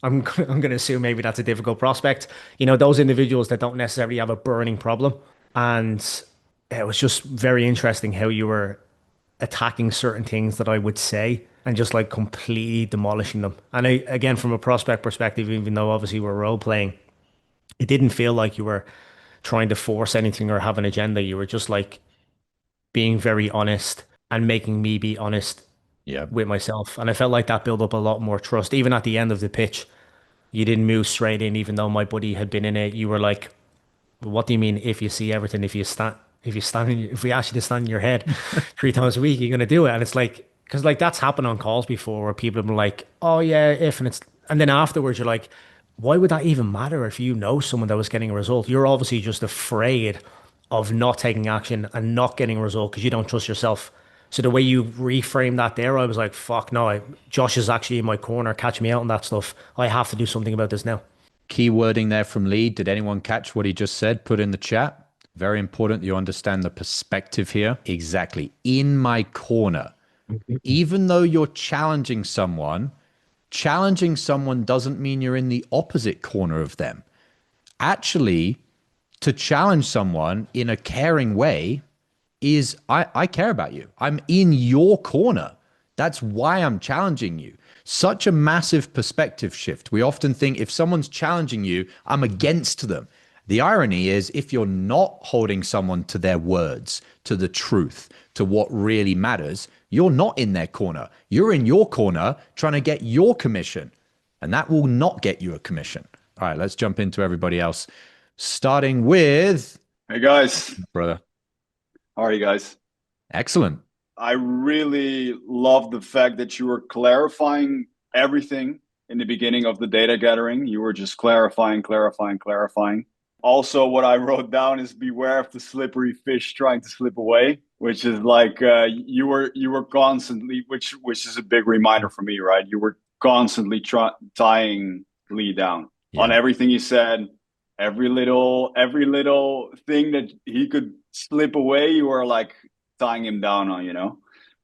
I'm going to assume maybe that's a difficult prospect. You know, those individuals that don't necessarily have a burning problem. And it was just very interesting how you were attacking certain things that I would say and just like completely demolishing them. And again, from a prospect perspective, even though obviously we're role playing, it didn't feel like you were trying to force anything or have an agenda. You were just like being very honest and making me be honest Yeah. with myself. And I felt like that built up a lot more trust. Even at the end of the pitch, you didn't move straight in, even though my buddy had been in it. You were like, what do you mean if you see everything? If we ask you to stand in your head 3 times a week, you're gonna do it. And it's like, because like that's happened on calls before where people have been like, oh yeah, if, and then afterwards you're like, why would that even matter if you know someone that was getting a result? You're obviously just afraid of not taking action and not getting a result because you don't trust yourself. So the way you reframe that there, I was like, fuck no, Josh is actually in my corner, catch me out on that stuff. I have to do something about this now. Key wording there from Lee. Did anyone catch what he just said? Put in the chat. Very important that you understand the perspective here. Exactly. In my corner. Even though you're challenging someone doesn't mean you're in the opposite corner of them. Actually, to challenge someone in a caring way is I care about you. I'm in your corner. That's why I'm challenging you. Such a massive perspective shift. We often think if someone's challenging you, I'm against them. The irony is, if you're not holding someone to their words, to the truth, to what really matters, you're not in their corner. You're in your corner trying to get your commission, and that will not get you a commission. All right, let's jump into everybody else, starting with. Hey guys, Brother. how are you guys? Excellent. I really love the fact that you were clarifying everything in the beginning of the data gathering. You were just clarifying. Also, what I wrote down is beware of the slippery fish trying to slip away, which is like you were constantly, which is a big reminder for me, right? You were constantly tying Lee down on everything he said. Every little thing that he could slip away, you were like tying him down on, you know?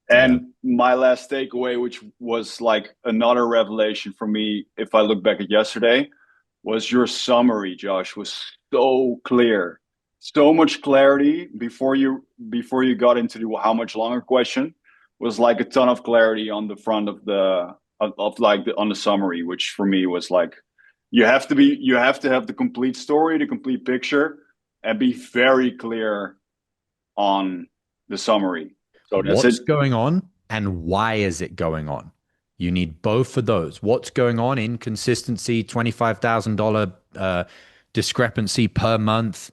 And my last takeaway, which was like another revelation for me, if I look back at yesterday, was your summary, Josh, was so clear. So much clarity before you got into the how much longer question was like a ton of clarity on the front of the on the summary, which for me was like you have to have the complete story, the complete picture, and be very clear on the summary. So that's what's going on and why is it going on? You need both of those. What's going on? Inconsistency, $25,000 discrepancy per month,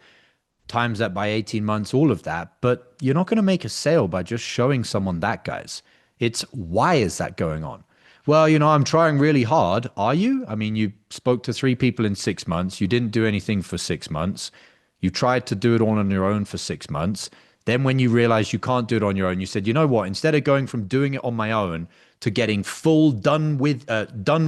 times that by 18 months, all of that. But you're not going to make a sale by just showing someone that, guys. It's why is that going on? Well, you know, I'm trying really hard. Are you? I mean, you spoke to 3 people in 6 months. You didn't do anything for 6 months. You tried to do it all on your own for 6 months. Then when you realized you can't do it on your own, you said, you know what, instead of going from doing it on my own to getting full done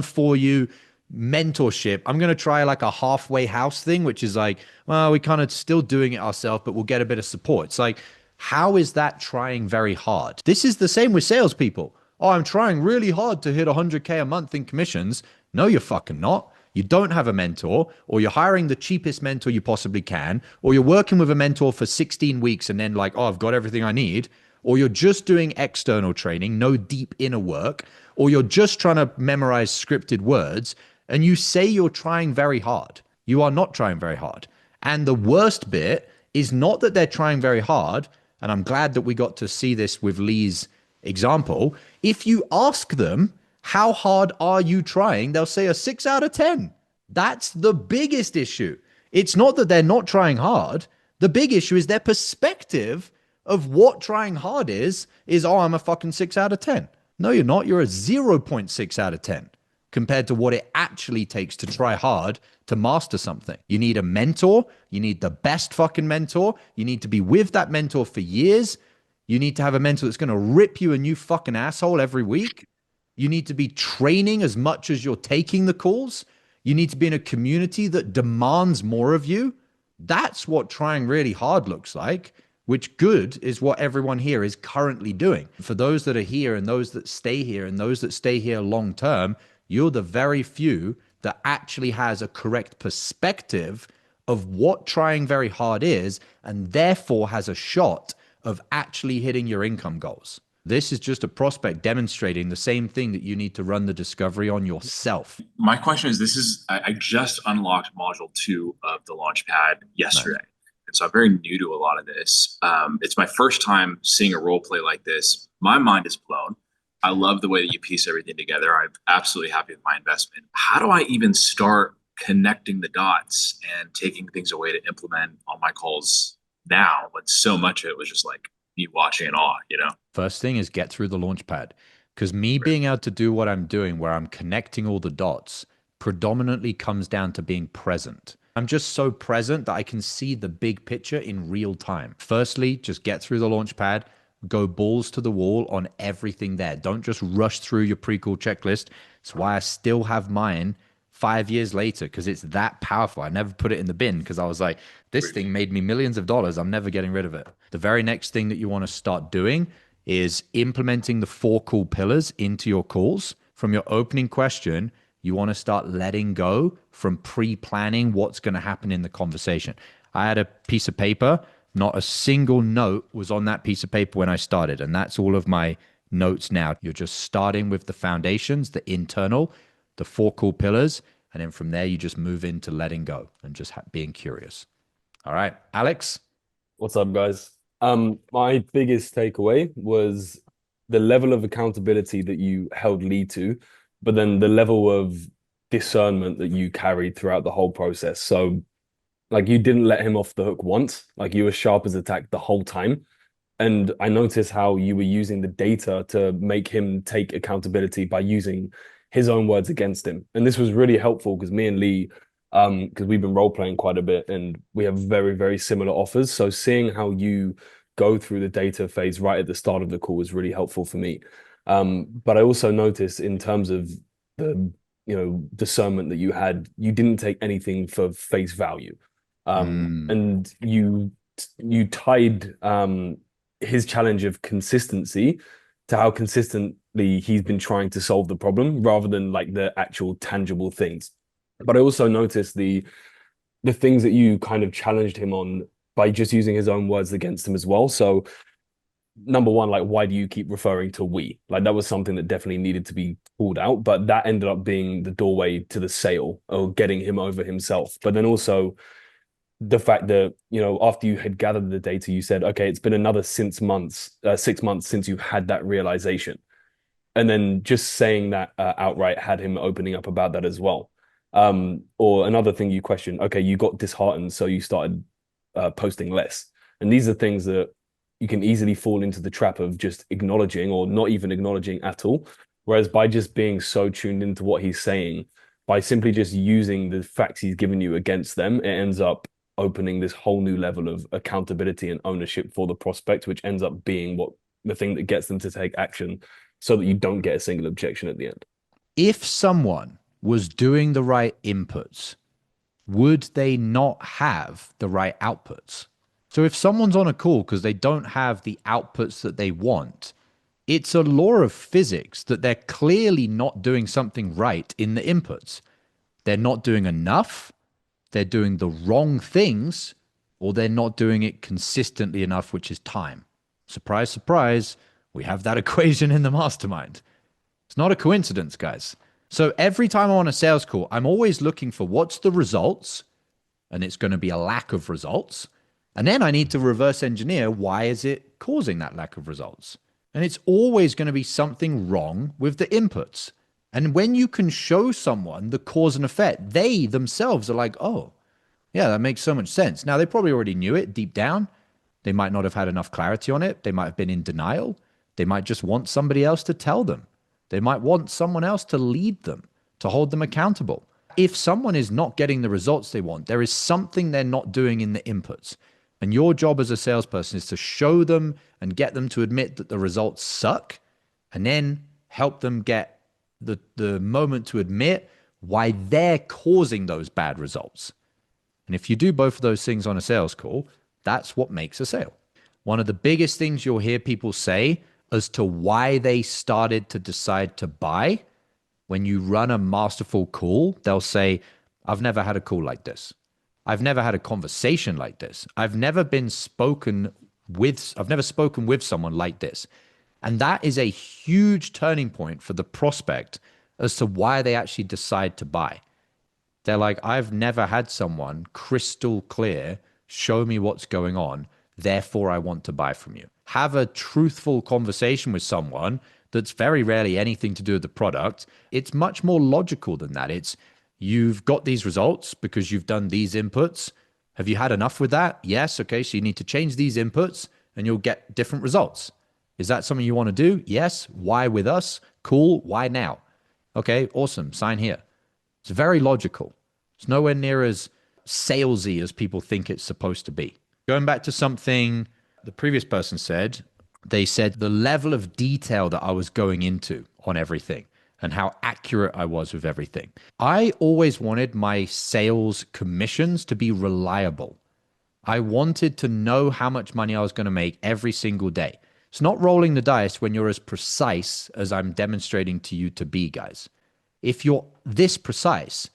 for you mentorship, I'm going to try like a halfway house thing, which is like, well, we kind of still doing it ourselves, but we'll get a bit of support. It's like, how is that trying very hard? This is the same with salespeople. Oh, I'm trying really hard to hit 100K a month in commissions. No, you're fucking not. You don't have a mentor, or you're hiring the cheapest mentor you possibly can, or you're working with a mentor for 16 weeks and then like, oh, I've got everything I need, or you're just doing external training, no deep inner work, or you're just trying to memorize scripted words, and you say you're trying very hard. You are not trying very hard. And the worst bit is not that they're trying very hard, and I'm glad that we got to see this with Lee's example. If you ask them, how hard are you trying? They'll say a 6 out of 10. That's the biggest issue. It's not that they're not trying hard. The big issue is their perspective of what trying hard is, oh, I'm a fucking 6 out of 10. No, you're not. You're a 0.6 out of 10 compared to what it actually takes to try hard to master something. You need a mentor. You need the best fucking mentor. You need to be with that mentor for years. You need to have a mentor that's going to rip you a new fucking asshole every week. You need to be training as much as you're taking the calls. You need to be in a community that demands more of you. That's what trying really hard looks like, which good is what everyone here is currently doing. For those that are here and those that stay here and those that stay here long term, you're the very few that actually has a correct perspective of what trying very hard is and therefore has a shot of actually hitting your income goals. This is just a prospect demonstrating the same thing that you need to run the discovery on yourself. My question is, I just unlocked module 2 of the Launchpad yesterday. Nice. And so I'm very new to a lot of this. It's my first time seeing a role play like this. My mind is blown. I love the way that you piece everything together. I'm absolutely happy with my investment. How do I even start connecting the dots and taking things away to implement on my calls now when so much of it was just like me watching in awe, you know? First thing is get through the Launchpad, because me being able to do what I'm doing where I'm connecting all the dots predominantly comes down to being present. I'm just so present that I can see the big picture in real time. Firstly, just get through the Launchpad, go balls to the wall on everything there. Don't just rush through your pre-call checklist. It's why I still have mine 5 years later, because it's that powerful. I never put it in the bin because I was like, this thing made me millions of dollars. I'm never getting rid of it. The very next thing that you want to start doing is implementing the 4 call pillars into your calls. From your opening question, you want to start letting go from pre-planning what's going to happen in the conversation. I had a piece of paper, not a single note was on that piece of paper when I started. And that's all of my notes now. You're just starting with the foundations, the internal, the 4 cool pillars. And then from there, you just move into letting go and just being curious. All right, Alex. What's up, guys? My biggest takeaway was the level of accountability that you held Lee to, but then the level of discernment that you carried throughout the whole process. So, like, you didn't let him off the hook once. Like, you were sharp as a tack the whole time. And I noticed how you were using the data to make him take accountability by using his own words against him. And this was really helpful because me and Lee, because we've been role playing quite a bit and we have very, very similar offers. So seeing how you go through the data phase right at the start of the call was really helpful for me. But I also noticed in terms of the discernment that you had, you didn't take anything for face value. And you tied his challenge of consistency to how consistently he's been trying to solve the problem rather than like the actual tangible things. But I also noticed the things that you kind of challenged him on by just using his own words against him as well. So number one, like, why do you keep referring to we? Like, that was something that definitely needed to be pulled out, but that ended up being the doorway to the sale or getting him over himself. But then also the fact that, after you had gathered the data, you said, okay, it's been another 6 months since you had that realization. And then just saying that outright had him opening up about that as well. Or another thing you questioned, okay, you got disheartened, so you started posting less. And these are things that you can easily fall into the trap of just acknowledging or not even acknowledging at all. Whereas by just being so tuned into what he's saying, by simply just using the facts he's given you against them, it ends up opening this whole new level of accountability and ownership for the prospect, which ends up being the thing that gets them to take action so that you don't get a single objection at the end. If someone was doing the right inputs, would they not have the right outputs? So if someone's on a call because they don't have the outputs that they want, it's a law of physics that they're clearly not doing something right in the inputs. They're not doing enough, they're doing the wrong things, or they're not doing it consistently enough, which is time. Surprise, surprise, we have that equation in the mastermind. It's not a coincidence, guys. So every time I'm on a sales call, I'm always looking for what's the results, and it's going to be a lack of results. And then I need to reverse engineer why is it causing that lack of results. And it's always going to be something wrong with the inputs. And when you can show someone the cause and effect, they themselves are like, oh, yeah, that makes so much sense. Now, they probably already knew it deep down. They might not have had enough clarity on it. They might have been in denial. They might just want somebody else to tell them. They might want someone else to lead them, to hold them accountable. If someone is not getting the results they want, there is something they're not doing in the inputs. And your job as a salesperson is to show them and get them to admit that the results suck, and then help them get the moment to admit why they're causing those bad results. And if you do both of those things on a sales call, that's what makes a sale. One of the biggest things you'll hear people say as to why they started to decide to buy, when you run a masterful call, they'll say, I've never had a call like this. I've never had a conversation like this. I've never spoken with someone like this. And that is a huge turning point for the prospect as to why they actually decide to buy. They're like, I've never had someone crystal clear show me what's going on, therefore I want to buy from you. Have a truthful conversation with someone that's very rarely anything to do with the product. It's much more logical than that. It's, you've got these results because you've done these inputs. Have you had enough with that? Yes. Okay. So you need to change these inputs and you'll get different results. Is that something you want to do? Yes. Why with us? Cool. Why now? Okay. Awesome. Sign here. It's very logical. It's nowhere near as salesy as people think it's supposed to be. Going back to something the previous person said, they said the level of detail that I was going into on everything and how accurate I was with everything. I always wanted my sales commissions to be reliable. I wanted to know how much money I was going to make every single day. It's not rolling the dice when you're as precise as I'm demonstrating to you to be, guys. If you're this precise,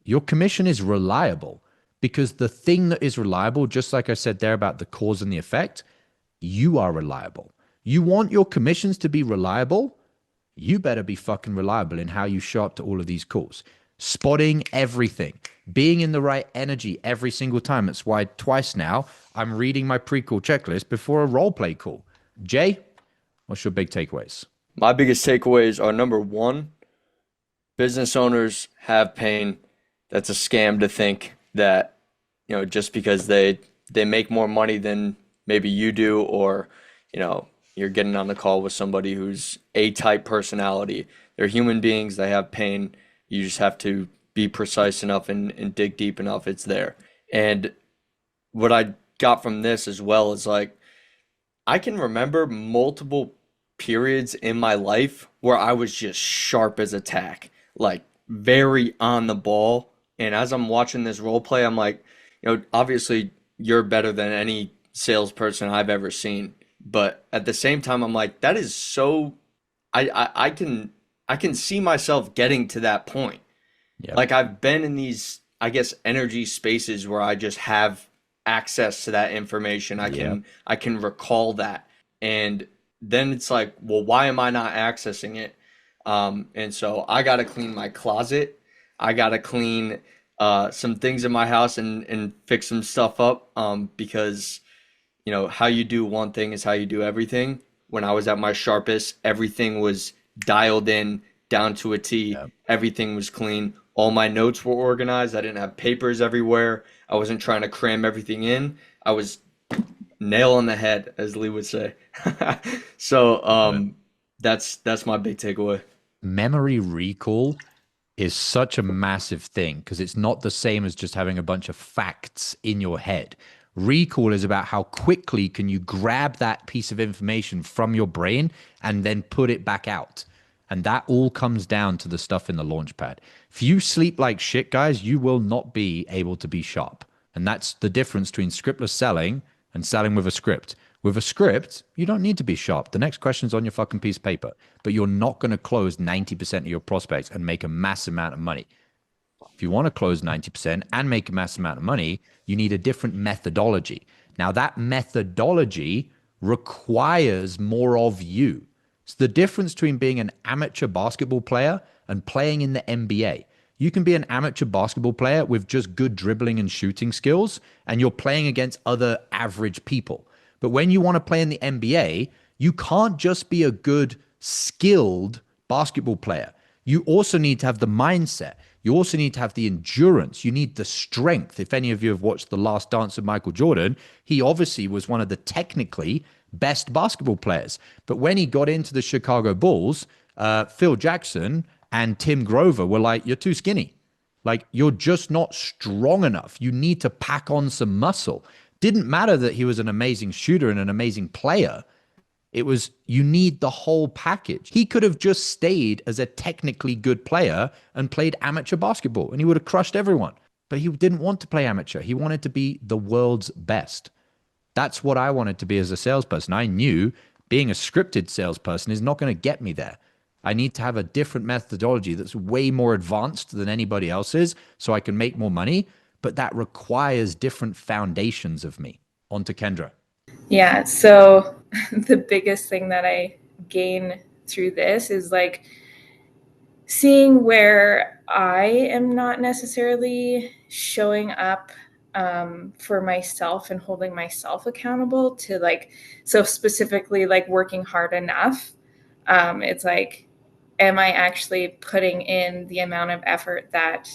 your commission is reliable, because the thing that is reliable, just like I said there about the cause and the effect, you are reliable. You want your commissions to be reliable? You better be fucking reliable in how you show up to all of these calls. Spotting everything, being in the right energy every single time. That's why twice now I'm reading my pre-call checklist before a role play call. Jay, what's your big takeaways? My biggest takeaways are, number one, business owners have pain. That's a scam to think that, just because they make more money than maybe you do, or, you're getting on the call with somebody who's A-type personality. They're human beings. They have pain. You just have to be precise enough and dig deep enough. It's there. And what I got from this as well is, like, I can remember multiple periods in my life where I was just sharp as a tack, like very on the ball. And as I'm watching this role play, I'm like, obviously you're better than any salesperson I've ever seen. But at the same time, I'm like, that is so, I can see myself getting to that point. Yep. Like, I've been in these, I guess, energy spaces where I just have access to that information. I can recall that. And then it's like, well, why am I not accessing it? And so I got to clean my closet. I got to clean some things in my house and fix some stuff up, because how you do one thing is how you do everything. When I was at my sharpest, everything was dialed in down to a T. Yep. Everything was clean. All my notes were organized. I didn't have papers everywhere. I wasn't trying to cram everything in. I was nail on the head, as Lee would say. So that's my big takeaway. Memory recall is such a massive thing because it's not the same as just having a bunch of facts in your head. Recall is about how quickly can you grab that piece of information from your brain and then put it back out. And that all comes down to the stuff in the launchpad. If you sleep like shit, guys, you will not be able to be sharp. And that's the difference between scriptless selling and selling with a script. With a script, you don't need to be sharp. The next question's on your fucking piece of paper, but you're not going to close 90% of your prospects and make a massive amount of money. If you want to close 90% and make a massive amount of money, you need a different methodology. Now, that methodology requires more of you. It's the difference between being an amateur basketball player and playing in the NBA. You can be an amateur basketball player with just good dribbling and shooting skills, and you're playing against other average people. But when you want to play in the NBA, you can't just be a good, skilled basketball player. You also need to have the mindset. You also need to have the endurance. You need the strength. If any of you have watched The Last Dance of Michael Jordan, he obviously was one of the technically best basketball players. But when he got into the Chicago Bulls, Phil Jackson and Tim Grover were like, you're too skinny. Like, you're just not strong enough. You need to pack on some muscle. Didn't matter that he was an amazing shooter and an amazing player. It was, you need the whole package. He could have just stayed as a technically good player and played amateur basketball, and he would have crushed everyone. But he didn't want to play amateur. He wanted to be the world's best. That's what I wanted to be as a salesperson. I knew being a scripted salesperson is not going to get me there. I need to have a different methodology that's way more advanced than anybody else's so I can make more money, but that requires different foundations of me. On to Kendra. Yeah, so the biggest thing that I gain through this is like seeing where I am not necessarily showing up for myself and holding myself accountable to, like, so specifically like working hard enough. It's like, am I actually putting in the amount of effort that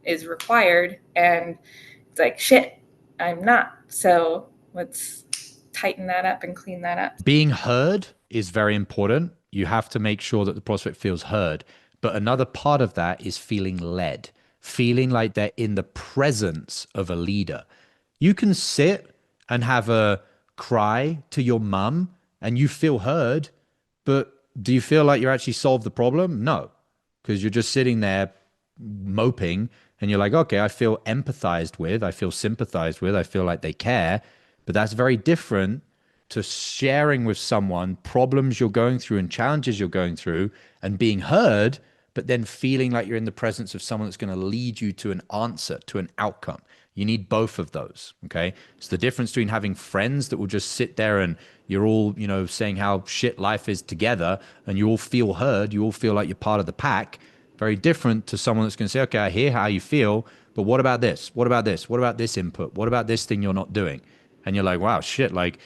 is required? And it's like, shit, I'm not. So let's tighten that up and clean that up. Being heard is very important. You have to make sure that the prospect feels heard. But another part of that is feeling led, feeling like they're in the presence of a leader. You can sit and have a cry to your mum and you feel heard, but do you feel like you actually solved the problem? No, because you're just sitting there moping and you're like, okay, I feel empathized with, I feel sympathized with, I feel like they care. But that's very different to sharing with someone problems you're going through and challenges you're going through and being heard, but then feeling like you're in the presence of someone that's going to lead you to an answer, to an outcome. You need both of those, okay? It's the difference between having friends that will just sit there and, you're all, you know, saying how shit life is together, and you all feel heard, you all feel like you're part of the pack. Very different to someone that's going to say, okay, I hear how you feel, but what about this? What about this? What about this input? What about this thing you're not doing? And you're like, wow, shit, like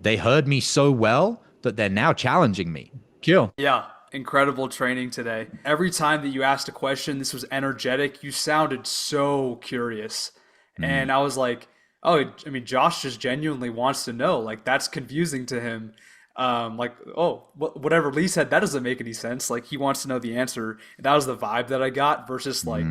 they heard me so well that they're now challenging me. Kill. Yeah, incredible training today. Every time that you asked a question, this was energetic. You sounded so curious. And I was like, oh, I mean, Josh just genuinely wants to know. Like, that's confusing to him. Like, oh, whatever Lee said, that doesn't make any sense. Like, he wants to know the answer. And that was the vibe that I got versus like,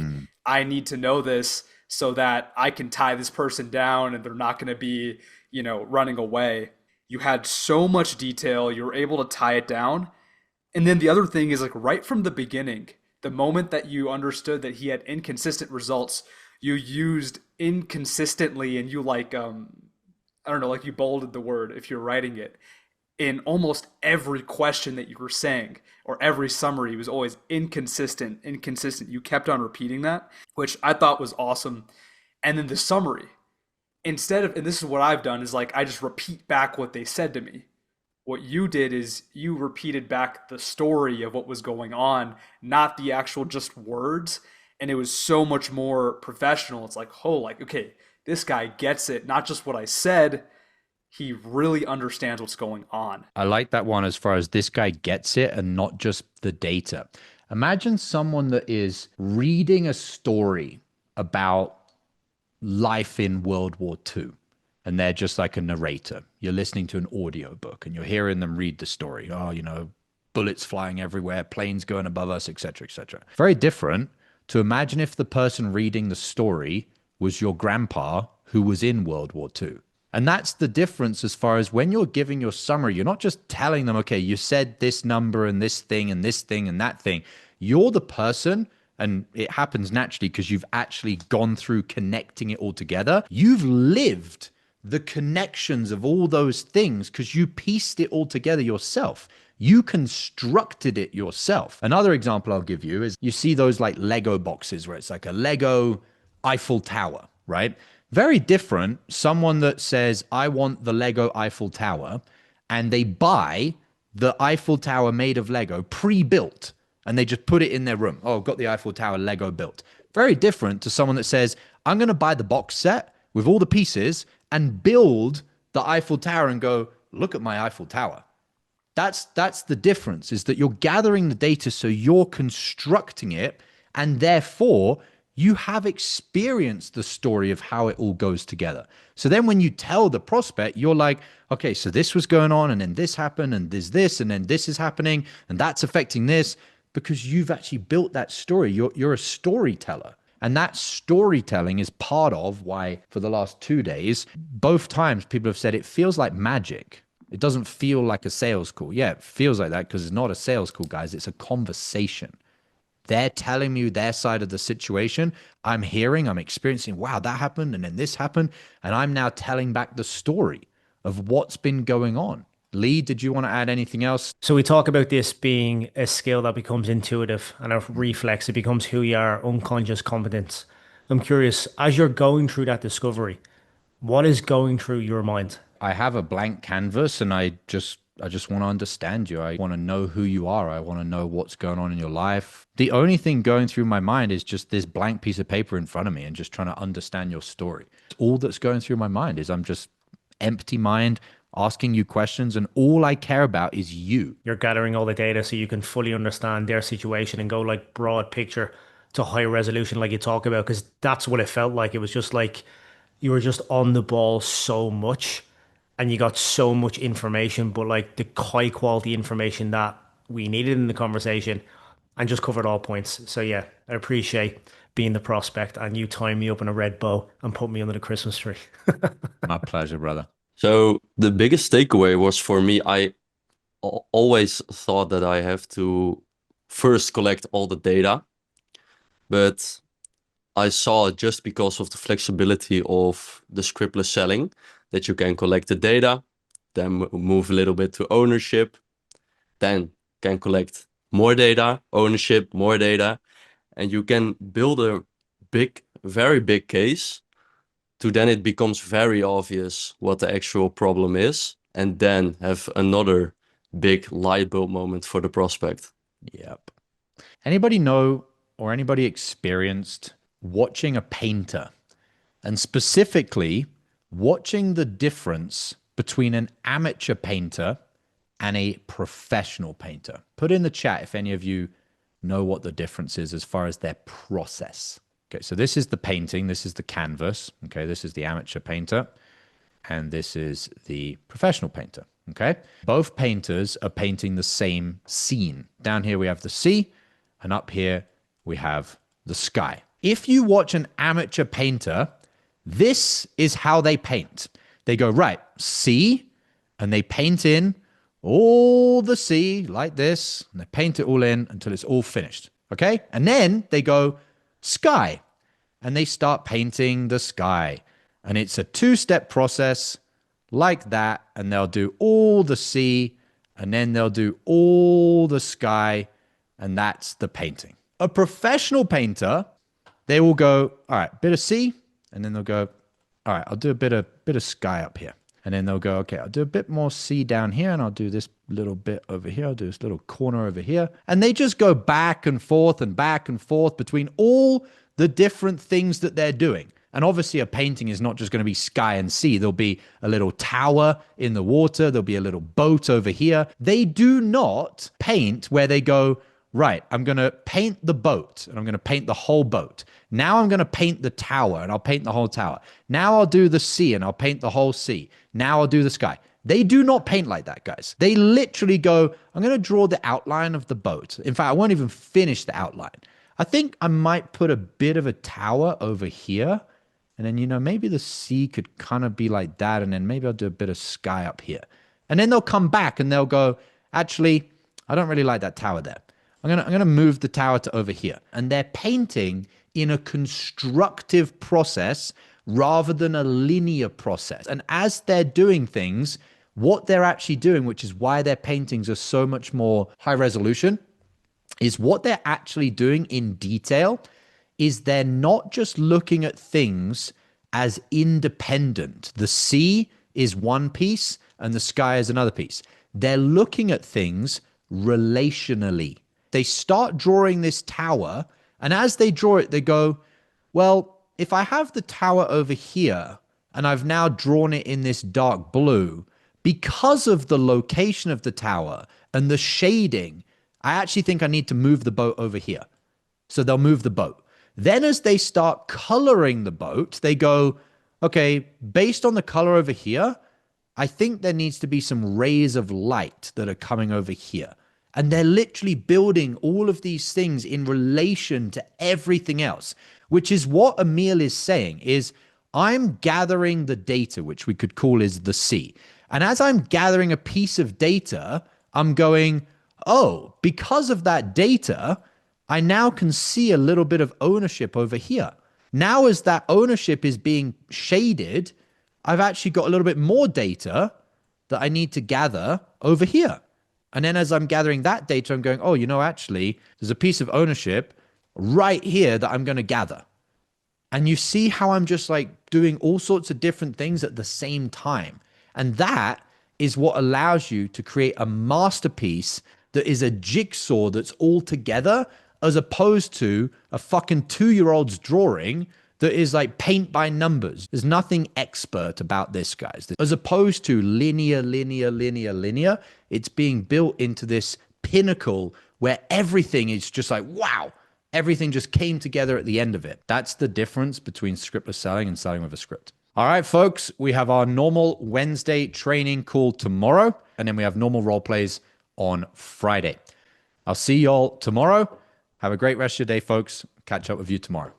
I need to know this so that I can tie this person down and they're not going to be, you know, running away. You had so much detail. You were able to tie it down. And then the other thing is like right from the beginning, the moment that you understood that he had inconsistent results, you used inconsistently and you like I don't know, like you bolded the word if you're writing it in almost every question that you were saying or every summary was always inconsistent, inconsistent. You kept on repeating that, which I thought was awesome. And then the summary, instead of, and this is what I've done, is like I just repeat back what they said to me. What you did is you repeated back the story of what was going on, not the actual just words. And it was so much more professional. It's like, oh, like, okay, this guy gets it. Not just what I said, he really understands what's going on. I like that one as far as this guy gets it and not just the data. Imagine someone that is reading a story about life in World War II. And they're just like a narrator. You're listening to an audio book and you're hearing them read the story. Oh, you know, bullets flying everywhere, planes going above us, etc., etc. Very different to imagine if the person reading the story was your grandpa who was in World War II. And that's the difference as far as when you're giving your summary, you're not just telling them, okay, you said this number and this thing and this thing and that thing. You're the person, and it happens naturally because you've actually gone through connecting it all together. You've lived the connections of all those things because you pieced it all together yourself. You constructed it yourself. Another example I'll give you is you see those like Lego boxes where it's like a Lego Eiffel Tower, right? Very different. Someone that says, I want the Lego Eiffel Tower, and they buy the Eiffel Tower made of Lego pre-built, and they just put it in their room. Oh, got the Eiffel Tower Lego built. Very different to someone that says, I'm going to buy the box set with all the pieces and build the Eiffel Tower and go, look at my Eiffel Tower. That's the difference, is that you're gathering the data so you're constructing it, and therefore you have experienced the story of how it all goes together. So then when you tell the prospect, you're like, okay, so this was going on, and then this happened, and there's this, and then this is happening, and that's affecting this, because you've actually built that story. You're a storyteller. And that storytelling is part of why for the last 2 days, both times people have said it feels like magic. It doesn't feel like a sales call. Yeah, it feels like that because it's not a sales call, guys. It's a conversation. They're telling me their side of the situation. I'm hearing, I'm experiencing, wow, that happened, and then this happened. And I'm now telling back the story of what's been going on. Lee, did you want to add anything else? So we talk about this being a skill that becomes intuitive and a reflex. It becomes who you are, unconscious competence. I'm curious, as you're going through that discovery, what is going through your mind? I have a blank canvas, and I just want to understand you. I want to know who you are. I want to know what's going on in your life. The only thing going through my mind is just this blank piece of paper in front of me and just trying to understand your story. All that's going through my mind is I'm just empty mind, asking you questions, and all I care about is you. You're gathering all the data so you can fully understand their situation and go like broad picture to high resolution like you talk about, because that's what it felt like. It was just like you were just on the ball so much and you got so much information, but like the high quality information that we needed in the conversation, and just covered all points. So yeah, I appreciate being the prospect and you tying me up in a red bow and put me under the Christmas tree. My pleasure, brother. So the biggest takeaway was for me, I always thought that I have to first collect all the data, but I saw just because of the flexibility of the scriptless selling that you can collect the data, then move a little bit to ownership, then can collect more data, ownership, more data, and you can build a big, very big case to then it becomes very obvious what the actual problem is. and then have another big light bulb moment for the prospect. Yep. Anybody know or anybody experienced watching a painter, and specifically watching the difference between an amateur painter and a professional painter? Put in the chat if any of you know what the difference is as far as their process. Okay, so this is the painting, this is the canvas. Okay, this is the amateur painter, and this is the professional painter. Okay, both painters are painting the same scene. Down here we have the sea, and up here we have the sky. If you watch an amateur painter, this is how they paint. They go, right, sea, and they paint in all the sea like this, and they paint it all in until it's all finished. Okay, and then they go sky, and they start painting the sky. And it's a two-step process like that, and they'll do all the sea, and then they'll do all the sky, and that's the painting. A professional painter, they will go, all right, bit of sea, and then they'll go, all right, I'll do a bit of sky up here. And then they'll go, okay, I'll do a bit more sea down here, and I'll do this little bit over here. I'll do this little corner over here. And they just go back and forth between all the different things that they're doing. And obviously a painting is not just going to be sky and sea. There'll be a little tower in the water. There'll be a little boat over here. They do not paint where they go, right, I'm going to paint the boat, and I'm going to paint the whole boat. Now I'm going to paint the tower, and I'll paint the whole tower. Now I'll do the sea, and I'll paint the whole sea. Now I'll do the sky. They do not paint like that, guys. They literally go, I'm going to draw the outline of the boat. In fact, I won't even finish the outline. I think I might put a bit of a tower over here. And then, you know, maybe the sea could kind of be like that. And then maybe I'll do a bit of sky up here. And then they'll come back and they'll go, actually, I don't really like that tower there. I'm gonna move the tower to over here. And they're painting in a constructive process rather than a linear process. And as they're doing things, what they're actually doing, which is why their paintings are so much more high resolution, is what they're actually doing in detail is they're not just looking at things as independent. The sea is one piece and the sky is another piece. They're looking at things relationally. They start drawing this tower, and as they draw it, they go, well, if I have the tower over here and I've now drawn it in this dark blue, because of the location of the tower and the shading, I actually think I need to move the boat over here. So they'll move the boat. Then as they start coloring the boat, they go, okay, based on the color over here, I think there needs to be some rays of light that are coming over here. And they're literally building all of these things in relation to everything else, which is what Emil is saying is I'm gathering the data, which we could call is the sea. And as I'm gathering a piece of data, I'm going, oh, because of that data, I now can see a little bit of ownership over here. Now, as that ownership is being shaded, I've actually got a little bit more data that I need to gather over here. And then as I'm gathering that data, I'm going, oh, you know, actually, there's a piece of ownership right here that I'm going to gather. And you see how I'm just like doing all sorts of different things at the same time. And that is what allows you to create a masterpiece that is a jigsaw that's all together, as opposed to a fucking 2-year-old's drawing that is like paint by numbers. There's nothing expert about this, guys. As opposed to linear, it's being built into this pinnacle where everything is just like, wow, everything just came together at the end of it. That's the difference between scriptless selling and selling with a script. All right, folks, we have our normal Wednesday training call tomorrow, and then we have normal role plays on Friday. I'll see y'all tomorrow. Have a great rest of your day, folks. Catch up with you tomorrow.